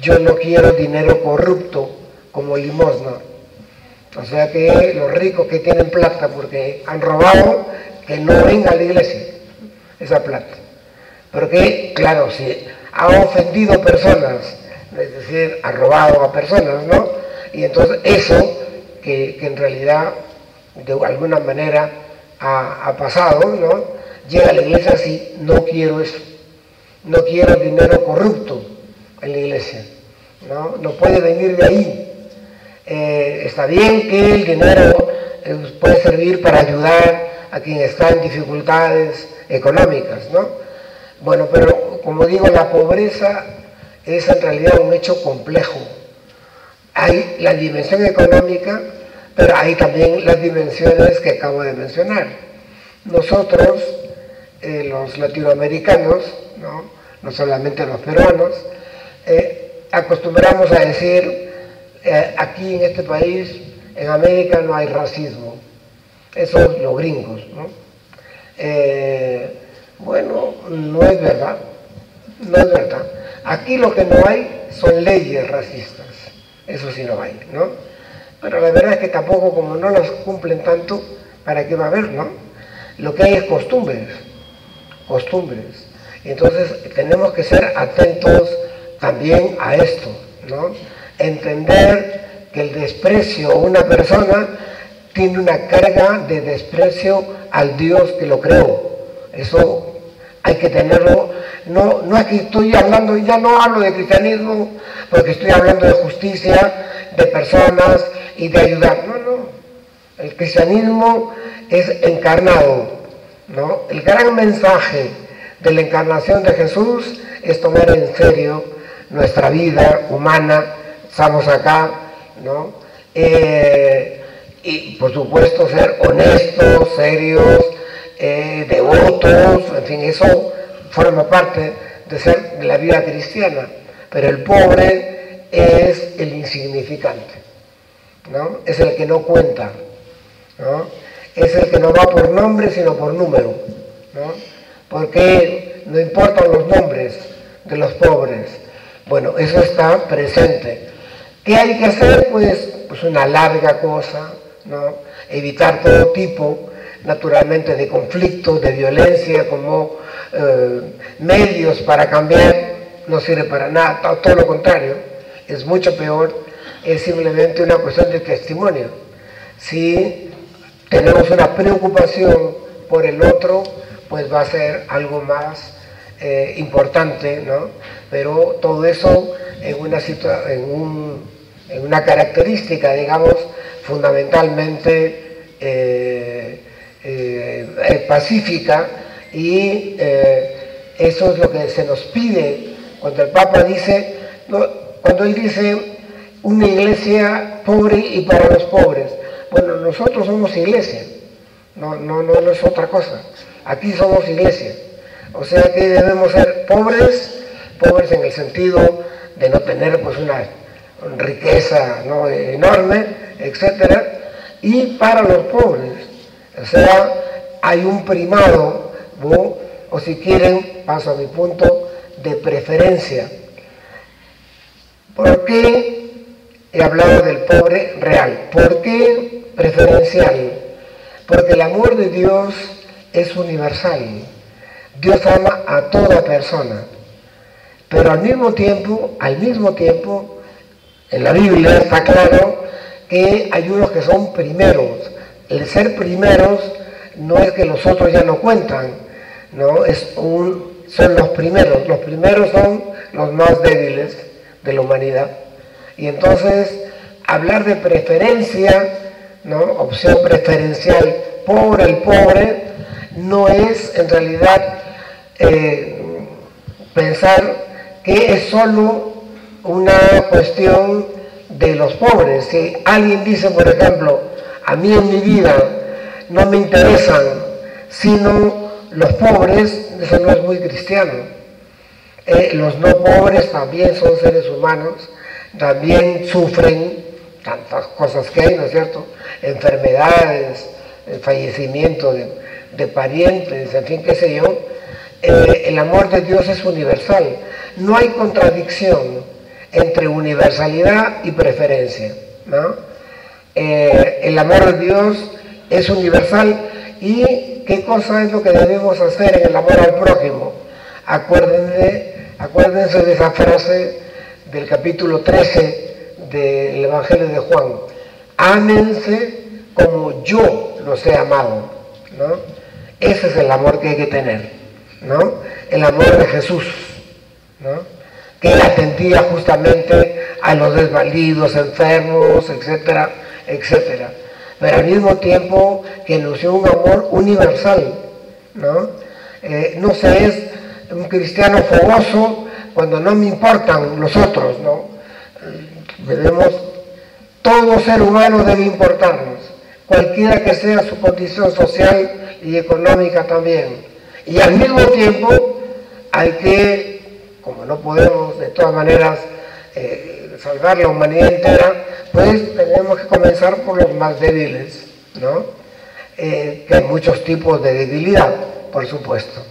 yo no quiero dinero corrupto como limosna. O sea que los ricos que tienen plata porque han robado, que no venga a la iglesia esa plata. Porque, claro, si ha ofendido personas, es decir, ha robado a personas, ¿no? Y entonces eso, que en realidad de alguna manera ha pasado, ¿no? Llega a la iglesia así, no quiero eso, no quiero dinero corrupto en la iglesia, ¿no? No puede venir de ahí. Está bien que el dinero puede servir para ayudar a quien está en dificultades económicas, ¿no? Bueno, pero como digo, la pobreza es en realidad un hecho complejo. Hay la dimensión económica, pero hay también las dimensiones que acabo de mencionar. Nosotros, los latinoamericanos, no solamente los peruanos, acostumbramos a decir, aquí en este país, en América no hay racismo. Eso es los gringos, ¿no? Bueno, no es verdad. Aquí lo que no hay son leyes racistas. Eso sí no hay, ¿no? Pero la verdad es que tampoco, como no las cumplen tanto, ¿para qué va a haber, no? Lo que hay es costumbres. Entonces tenemos que ser atentos también a esto, ¿no? Entender que el desprecio a una persona tiene una carga de desprecio al Dios que lo creó. Eso hay que tenerlo. No es que estoy hablando, ya no hablo de cristianismo porque estoy hablando de justicia, de personas y de ayudar. No. El cristianismo es encarnado, ¿no? El gran mensaje de la encarnación de Jesús es tomar en serio nuestra vida humana. Estamos acá, ¿no? Y por supuesto ser honestos, serios, devotos, en fin, eso forma parte de la vida cristiana. Pero el pobre es el insignificante, ¿no? Es el que no cuenta, ¿no? Es el que no va por nombre sino por número, ¿no? Porque no importan los nombres de los pobres. Bueno, eso está presente. ¿Qué hay que hacer? Pues una larga cosa, ¿no? Evitar todo tipo, naturalmente, de conflictos, de violencia, como medios para cambiar, no sirve para nada, todo lo contrario, es mucho peor, es simplemente una cuestión de testimonio. Si tenemos una preocupación por el otro, pues va a ser algo más importante, ¿no? Pero todo eso en una característica, digamos, fundamentalmente pacífica, y eso es lo que se nos pide cuando el Papa dice, cuando él dice una iglesia pobre y para los pobres. Bueno, nosotros somos iglesia, no es otra cosa. Aquí somos iglesia. O sea que debemos ser pobres en el sentido de no tener pues una riqueza, ¿no?, enorme, etcétera, y para los pobres. O sea, hay un primado, ¿no?, o si quieren, paso a mi punto, de preferencia. ¿Por qué he hablado del pobre real? ¿Por qué preferencial? Porque el amor de Dios es universal. Dios ama a toda persona, pero al mismo tiempo, en la Biblia está claro que hay unos que son primeros. El ser primeros no es que los otros ya no cuentan, no, son los primeros son los más débiles de la humanidad. Y entonces, hablar de preferencia, ¿no?, opción preferencial por el pobre, no es en realidad pensar que es solo una cuestión de los pobres. Si alguien dice, por ejemplo, a mí en mi vida no me interesan sino los pobres, eso no es muy cristiano. Los no pobres también son seres humanos, también sufren tantas cosas que hay, ¿no es cierto? Enfermedades, fallecimiento de parientes, en fin, qué sé yo. El amor de Dios es universal. No hay contradicción entre universalidad y preferencia, ¿no? El amor de Dios es universal. ¿Y qué cosa es lo que debemos hacer en el amor al prójimo? Acuérdense de esa frase del capítulo 13 del Evangelio de Juan: ámense como yo los he amado, ¿no? Ese es el amor que hay que tener, ¿no? El amor de Jesús, ¿no?, que atendía justamente a los desvalidos, enfermos, etcétera, etcétera. Pero al mismo tiempo que anunció un amor universal, ¿no? No se es un cristiano fogoso cuando no me importan los otros, ¿no? Todo ser humano debe importarnos, cualquiera que sea su condición social y económica también. Y al mismo tiempo hay que, como no podemos de todas maneras salvar la humanidad entera, pues tenemos que comenzar por los más débiles, ¿no? Que hay muchos tipos de debilidad, por supuesto.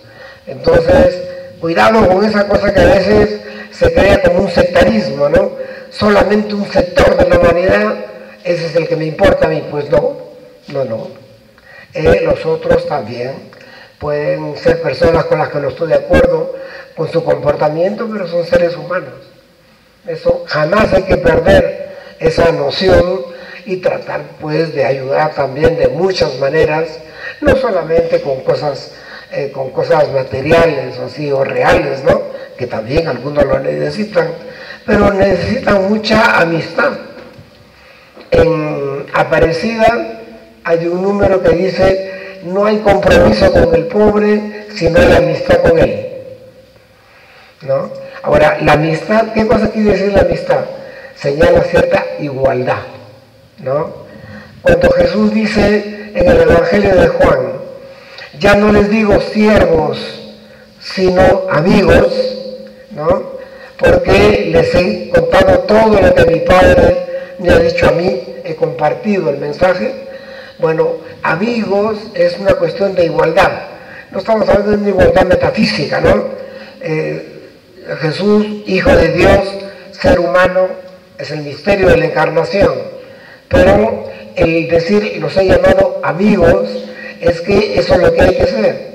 Entonces, cuidado con esa cosa que a veces se crea como un sectarismo, ¿no? Solamente un sector de la humanidad, ese es el que me importa a mí. Pues no. Los otros también pueden ser personas con las que no estoy de acuerdo con su comportamiento, pero son seres humanos. Eso jamás hay que perder esa noción y tratar pues de ayudar también de muchas maneras, no solamente con cosas materiales o reales, ¿no?, que también algunos lo necesitan, pero necesitan mucha amistad. En Aparecida hay un número que dice: no hay compromiso con el pobre si no hay amistad con él, ¿no? Ahora, la amistad, ¿qué cosa quiere decir la amistad? Señala cierta igualdad, ¿no? Cuando Jesús dice en el Evangelio de Juan: ya no les digo siervos, sino amigos, ¿no?, porque les he contado todo lo que mi Padre me ha dicho a mí, he compartido el mensaje. Bueno, amigos es una cuestión de igualdad. No estamos hablando de una igualdad metafísica, ¿no? Jesús, Hijo de Dios, ser humano, es el misterio de la encarnación, pero el decir los he llamado amigos es que eso es lo que hay que ser.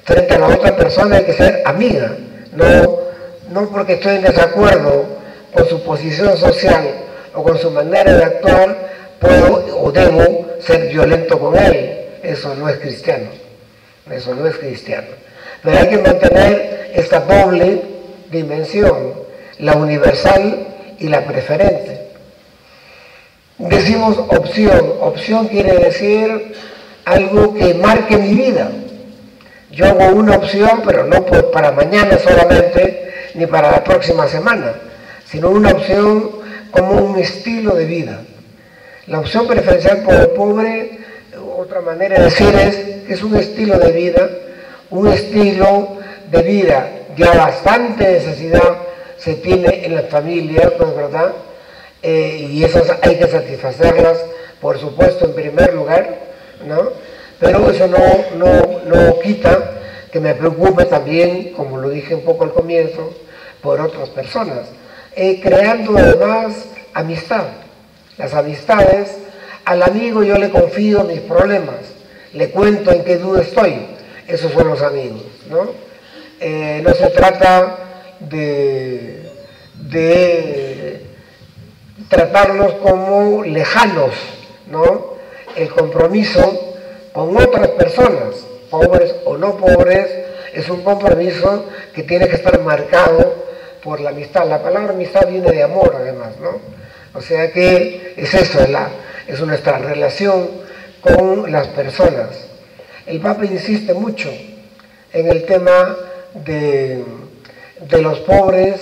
Frente a la otra persona hay que ser amiga, no porque estoy en desacuerdo con su posición social o con su manera de actuar, puedo o debo ser violento con él. Eso no es cristiano, eso no es cristiano. Pero hay que mantener esta doble dimensión, la universal y la preferente. Decimos opción. Opción quiere decir algo que marque mi vida. Yo hago una opción, pero no para mañana solamente, ni para la próxima semana, sino una opción como un estilo de vida. La opción preferencial por el pobre, otra manera de decir es que es un estilo de vida, ya bastante necesidad se tiene en las familias, ¿no es verdad? Y esas hay que satisfacerlas, por supuesto, en primer lugar, ¿no? Pero eso no quita que me preocupe también, como lo dije un poco al comienzo, por otras personas, creando además amistad. Las amistades, al amigo yo le confío mis problemas, le cuento en qué duda estoy, esos son los amigos, ¿no? No se trata de tratarlos como lejanos, ¿no? El compromiso con otras personas, pobres o no pobres, es un compromiso que tiene que estar marcado por la amistad. La palabra amistad viene de amor, además, ¿no? O sea que es eso, es nuestra relación con las personas. El Papa insiste mucho en el tema de los pobres,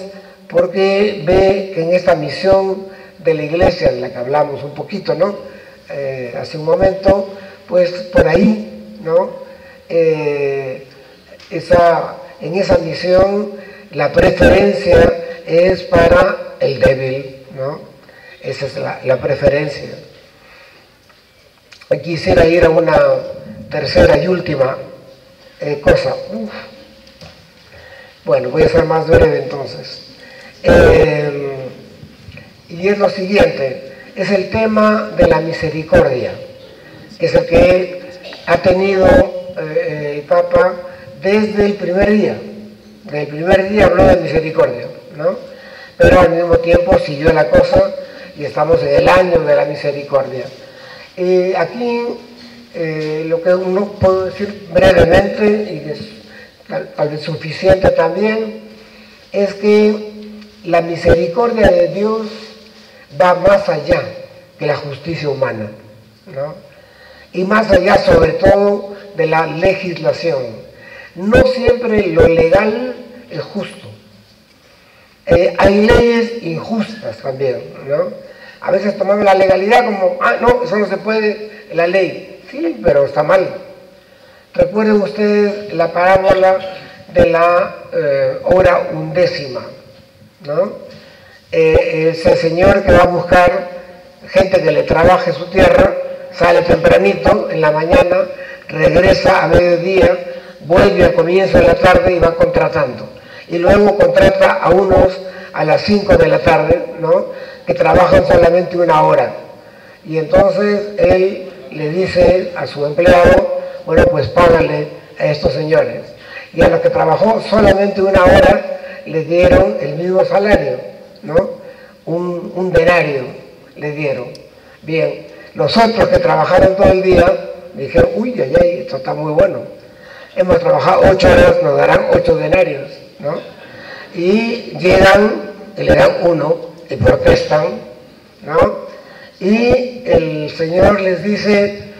porque ve que en esta misión de la Iglesia, en la que hablamos un poquito, ¿no? Hace un momento, pues por ahí, ¿no? En esa misión la preferencia es para el débil, ¿no? Esa es la preferencia. Quisiera ir a una tercera y última cosa. Bueno, voy a ser más breve entonces. Y es lo siguiente, es el tema de la misericordia, que es el que ha tenido el Papa desde el primer día. Desde el primer día habló de misericordia, ¿no? Pero al mismo tiempo siguió la cosa y estamos en el año de la misericordia. Aquí lo que uno puede decir brevemente, y es tal vez suficiente también, es que la misericordia de Dios va más allá que la justicia humana, ¿no? Y más allá sobre todo de la legislación. No siempre lo legal es justo. Hay leyes injustas también, ¿no? A veces tomamos la legalidad como, no, eso no se puede, la ley. Sí, pero está mal. Recuerden ustedes la parábola de la hora undécima, ¿no? Ese señor que va a buscar gente que le trabaje su tierra, sale tempranito en la mañana, regresa a mediodía, vuelve a comienzo de la tarde y va contratando. Y luego contrata a unos a las 5 de la tarde, ¿no? Que trabajan solamente una hora. Y entonces él le dice a su empleado, bueno, pues págale a estos señores. Y a los que trabajó solamente una hora, le dieron el mismo salario, ¿no? Un denario le dieron. Bien, los otros que trabajaron todo el día, dijeron, uy, esto está muy bueno. Hemos trabajado 8 horas, nos darán 8 denarios, ¿no? Y llegan, y le dan 1, y protestan, ¿no? Y el Señor les dice,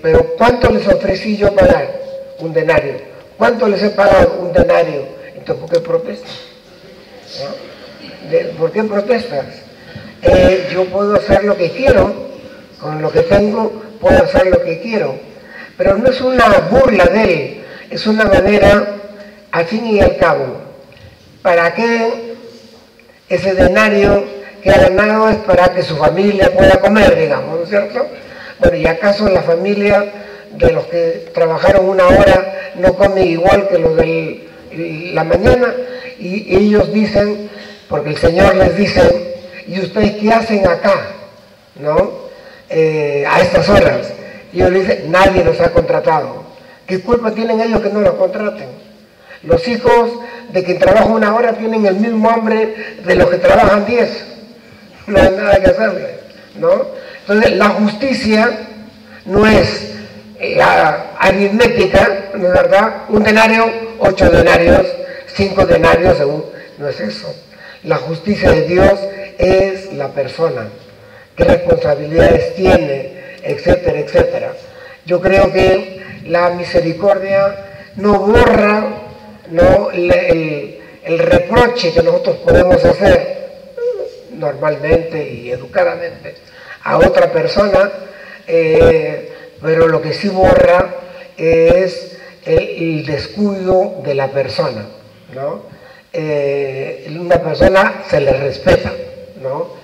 pero ¿cuánto les ofrecí yo pagar? Un denario. ¿Cuánto les he pagado? Un denario. Entonces, ¿por qué protestas? ¿No? ¿Por qué protestas? Yo puedo hacer lo que quiero, con lo que tengo puedo hacer lo que quiero, pero no es una burla de él, es una manera, al fin y al cabo, ¿para qué ese denario que ha ganado es para que su familia pueda comer, digamos, ¿no es cierto? Bueno, ¿y acaso la familia de los que trabajaron una hora no comen igual que los de la mañana? Y ellos dicen, porque el Señor les dice, ¿y ustedes qué hacen acá? ¿No? A estas horas. Y ellos le dicen, nadie los ha contratado. ¿Qué culpa tienen ellos que no los contraten? Los hijos de quien trabaja 1 hora tienen el mismo hambre de los que trabajan 10. No hay nada que hacerle, ¿no? Entonces, la justicia no es la aritmética, ¿no es verdad? 1 denario, 8 denarios, 5 denarios, según. No es eso. La justicia de Dios es la persona, qué responsabilidades tiene, etcétera, etcétera. Yo creo que la misericordia no borra, ¿no?, el reproche que nosotros podemos hacer normalmente y educadamente a otra persona, pero lo que sí borra es el descuido de la persona, ¿no? Una persona se le respeta, ¿no?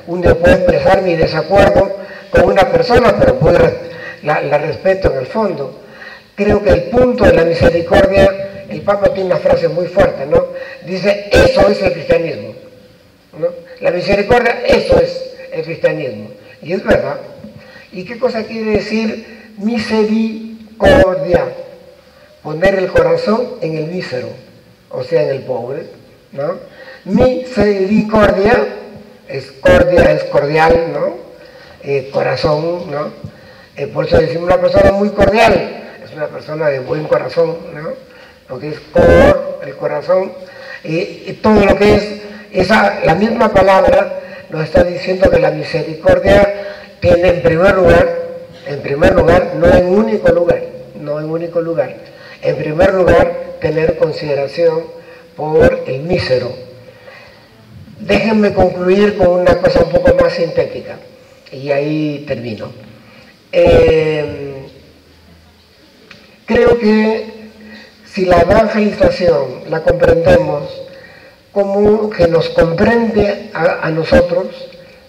Uno puede expresar mi desacuerdo con una persona, pero la respeto en el fondo. Creo que el punto de la misericordia, el Papa tiene una frase muy fuerte, ¿no? Dice, eso es el cristianismo, ¿no? La misericordia, eso es el cristianismo. Y es verdad. ¿Y qué cosa quiere decir misericordia? Poner el corazón en el mísero, o sea, en el pobre, ¿no? Misericordia es cordial, ¿no? Corazón, ¿no? Por eso decimos una persona muy cordial, es una persona de buen corazón, ¿no? Porque es el corazón, y todo lo que es la misma palabra nos está diciendo que la misericordia tiene en primer lugar, no en único lugar, en primer lugar, tener consideración por el mísero. Déjenme concluir con una cosa un poco más sintética, y ahí termino. Creo que si la evangelización la comprendemos como que nos comprende a nosotros,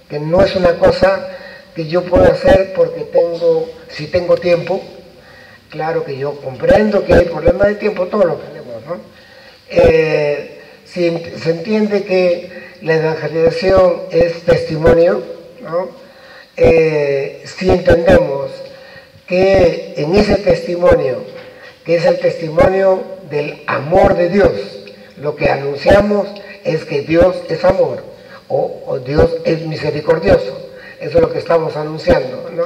que no es una cosa que yo puedo hacer porque si tengo tiempo. Claro que yo comprendo que hay problemas de tiempo, todos lo tenemos, ¿no? Si se entiende que la evangelización es testimonio, ¿no? Si entendemos que en ese testimonio, que es el testimonio del amor de Dios, lo que anunciamos es que Dios es amor, o Dios es misericordioso, eso es lo que estamos anunciando, ¿no?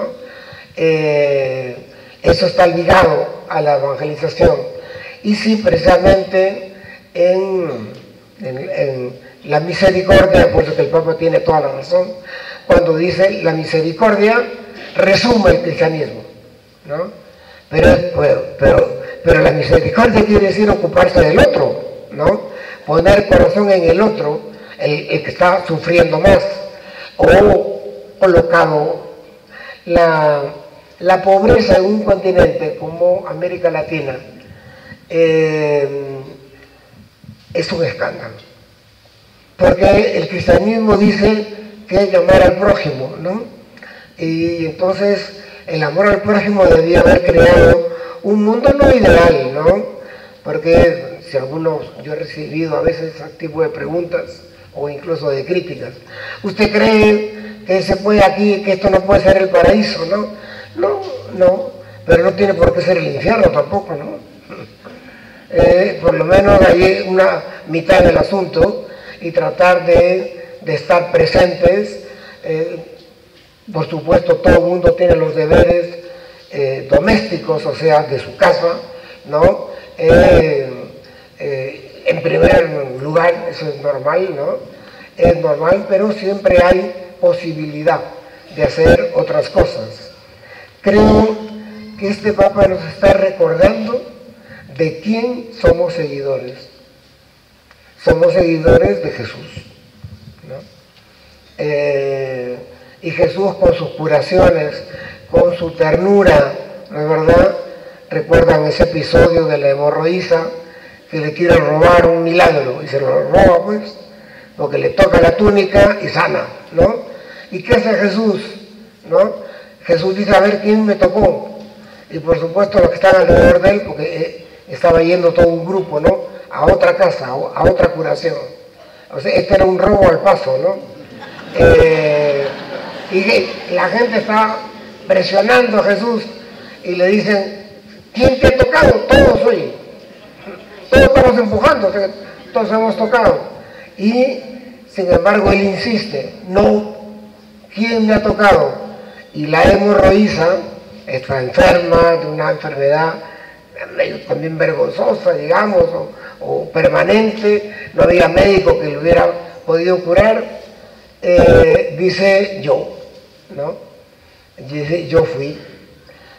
Eso está ligado a la evangelización. Y sí, precisamente en la misericordia, por eso que el Papa tiene toda la razón, cuando dice la misericordia resume el cristianismo, ¿no? Pero la misericordia quiere decir ocuparse del otro, ¿no? Poner corazón en el otro, el que está sufriendo más, o colocado la pobreza en un continente como América Latina es un escándalo, porque el cristianismo dice que hay que amar al prójimo, ¿no? Y entonces el amor al prójimo debía haber creado un mundo no ideal, ¿no? Porque yo he recibido a veces ese tipo de preguntas o incluso de críticas. ¿Usted cree que se puede aquí, que esto no puede ser el paraíso, no? No, pero no tiene por qué ser el infierno tampoco, ¿no? Por lo menos hay una mitad del asunto y tratar de estar presentes. Por supuesto, todo el mundo tiene los deberes domésticos, o sea, de su casa, ¿no? En primer lugar, eso es normal, ¿no? Es normal, pero siempre hay posibilidad de hacer otras cosas. Creo que este Papa nos está recordando de quién somos seguidores. Somos seguidores de Jesús, ¿no? Y Jesús, con sus curaciones, con su ternura, ¿no es verdad? Recuerdan ese episodio de la hemorroísa, que le quiere robar un milagro y se lo roba, pues, porque le toca la túnica y sana, ¿no? ¿Y qué hace Jesús? ¿No? Jesús dice, a ver quién me tocó. Y por supuesto los que están alrededor de él, porque estaba yendo todo un grupo, ¿no? A otra casa, a otra curación. O sea, este era un robo al paso, ¿no? Y la gente está presionando a Jesús y le dicen, ¿quién te ha tocado? Todos, oye. Todos estamos empujando, o sea, todos hemos tocado. Y, sin embargo, él insiste, no, ¿quién me ha tocado? Y la hemorroísa está enferma de una enfermedad también vergonzosa, digamos, o permanente, no había médico que lo hubiera podido curar, dice yo, ¿no? Dice yo fui.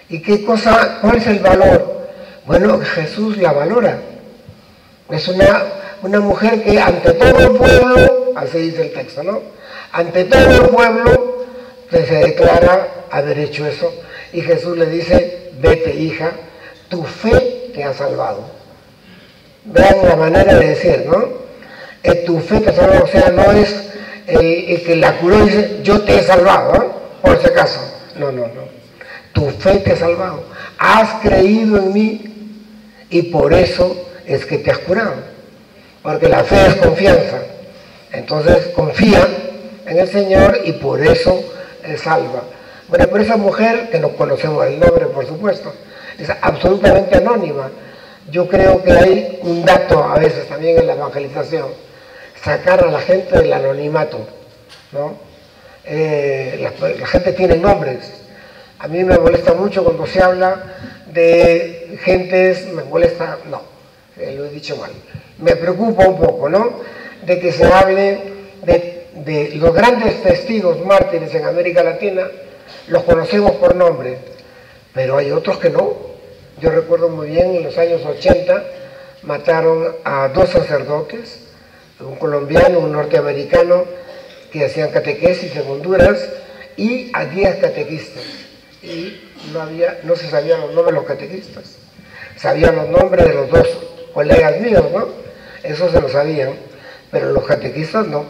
¿Y qué cosa, cuál es el valor? Bueno, Jesús la valora. Es una mujer que ante todo el pueblo, así dice el texto, ¿no? Ante todo el pueblo se declara haber hecho eso. Y Jesús le dice, vete hija, tu fe te ha salvado. Vean la manera de decir, ¿no? Tu fe te ha salvado, o sea, no es el que la curó y dice, yo te he salvado, ¿eh? Por si acaso. No. Tu fe te ha salvado. Has creído en mí y por eso es que te has curado. Porque la fe es confianza. Entonces confía en el Señor y por eso salva. Bueno, pero esa mujer, que no conocemos el nombre, por supuesto, es absolutamente anónima. Yo creo que hay un dato a veces también en la evangelización, sacar a la gente del anonimato, ¿no? La gente tiene nombres. A mí me molesta mucho cuando se habla de gentes, me molesta, no, lo he dicho mal, me preocupa un poco, ¿no? De que se hable de los grandes testigos mártires en América Latina, los conocemos por nombre, pero hay otros que no. Yo recuerdo muy bien, en los años 80 mataron a 2 sacerdotes, un colombiano, un norteamericano, que hacían catequesis en Honduras, y a 10 catequistas. Y no se sabían los nombres de los catequistas. Sabían los nombres de los 2 colegas míos, ¿no? Eso se lo sabían, pero los catequistas no.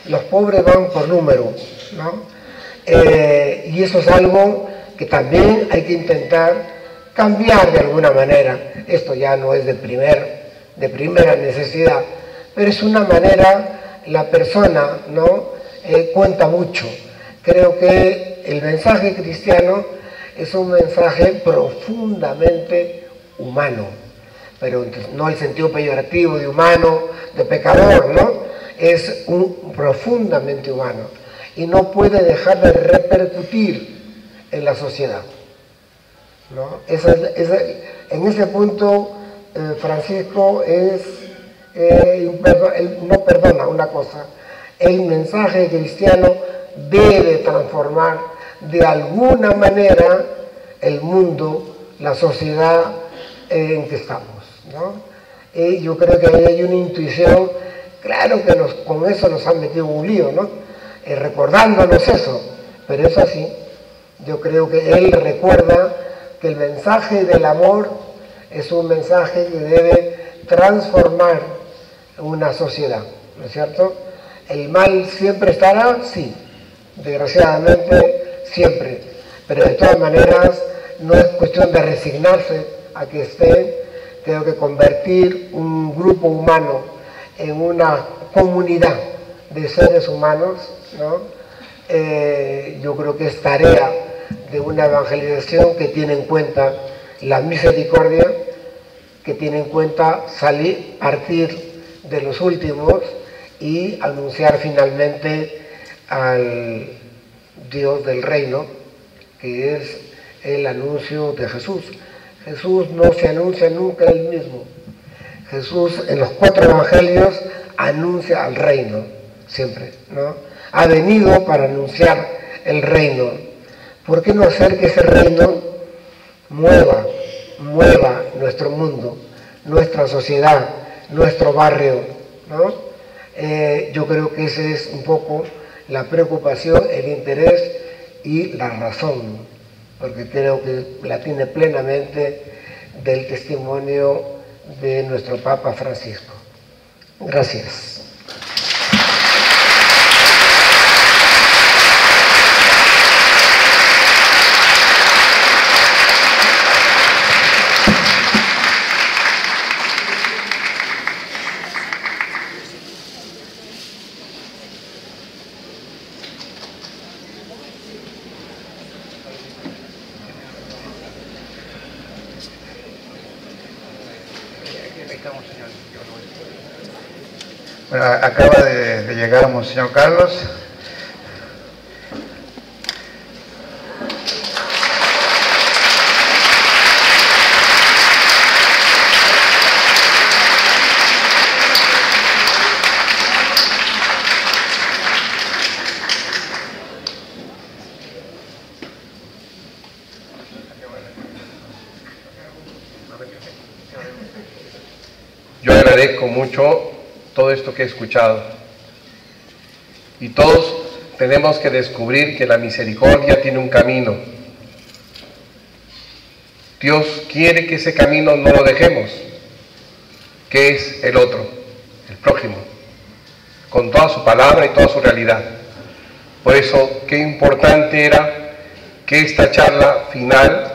Los pobres van por número, ¿no? Y eso es algo que también hay que intentar cambiar de alguna manera. Esto ya no es de primera necesidad, pero es una manera, la persona, ¿no? Cuenta mucho. Creo que el mensaje cristiano es un mensaje profundamente humano, pero no el sentido peyorativo de humano, de pecador, ¿no? Es profundamente humano y no puede dejar de repercutir en la sociedad, ¿no? En ese punto Francisco él no perdona una cosa. El mensaje cristiano debe transformar de alguna manera el mundo, la sociedad en que estamos, ¿no? Yo creo que ahí hay una intuición, claro que con eso nos han metido un lío, ¿no? Recordándonos eso, pero es así. Yo creo que él recuerda que el mensaje del amor es un mensaje que debe transformar una sociedad, ¿no es cierto? ¿El mal siempre estará? Sí, desgraciadamente siempre, pero de todas maneras no es cuestión de resignarse a que esté. Creo que convertir un grupo humano en una comunidad de seres humanos, ¿no? Yo creo que es tarea de una evangelización que tiene en cuenta la misericordia, que tiene en cuenta partir de los últimos y anunciar finalmente al Dios del reino, que es el anuncio de Jesús. Jesús no se anuncia nunca él mismo. Jesús en los 4 evangelios anuncia al reino, siempre, ¿no? Ha venido para anunciar el reino. ¿Por qué no hacer que ese reino mueva nuestro mundo, nuestra sociedad, nuestro barrio, ¿no? Yo creo que esa es un poco la preocupación, el interés y la razón, porque creo que la tiene plenamente del testimonio de nuestro Papa Francisco. Gracias. Bueno, acaba de llegar Monseñor Carlos. Yo agradezco mucho todo esto que he escuchado. Y todos tenemos que descubrir que la misericordia tiene un camino. Dios quiere que ese camino no lo dejemos, que es el otro, el prójimo, con toda su palabra y toda su realidad. Por eso, qué importante era que esta charla final,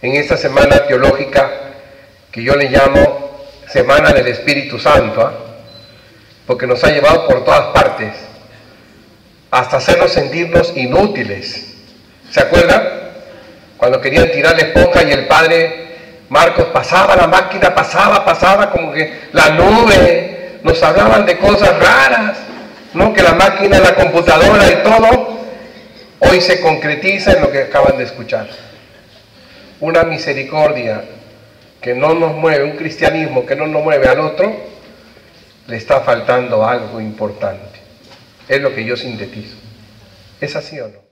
en esta semana teológica, que yo le llamo Semana del Espíritu Santo, porque nos ha llevado por todas partes, hasta hacernos sentirnos inútiles. ¿Se acuerdan? Cuando querían tirar la esponja y el padre Marcos pasaba la máquina, pasaba, como que la nube, nos hablaban de cosas raras, ¿no? Que la máquina, la computadora y todo, hoy se concretiza en lo que acaban de escuchar. Una misericordia que no nos mueve, un cristianismo que no nos mueve al otro, le está faltando algo importante. Es lo que yo sintetizo. ¿Es así o no?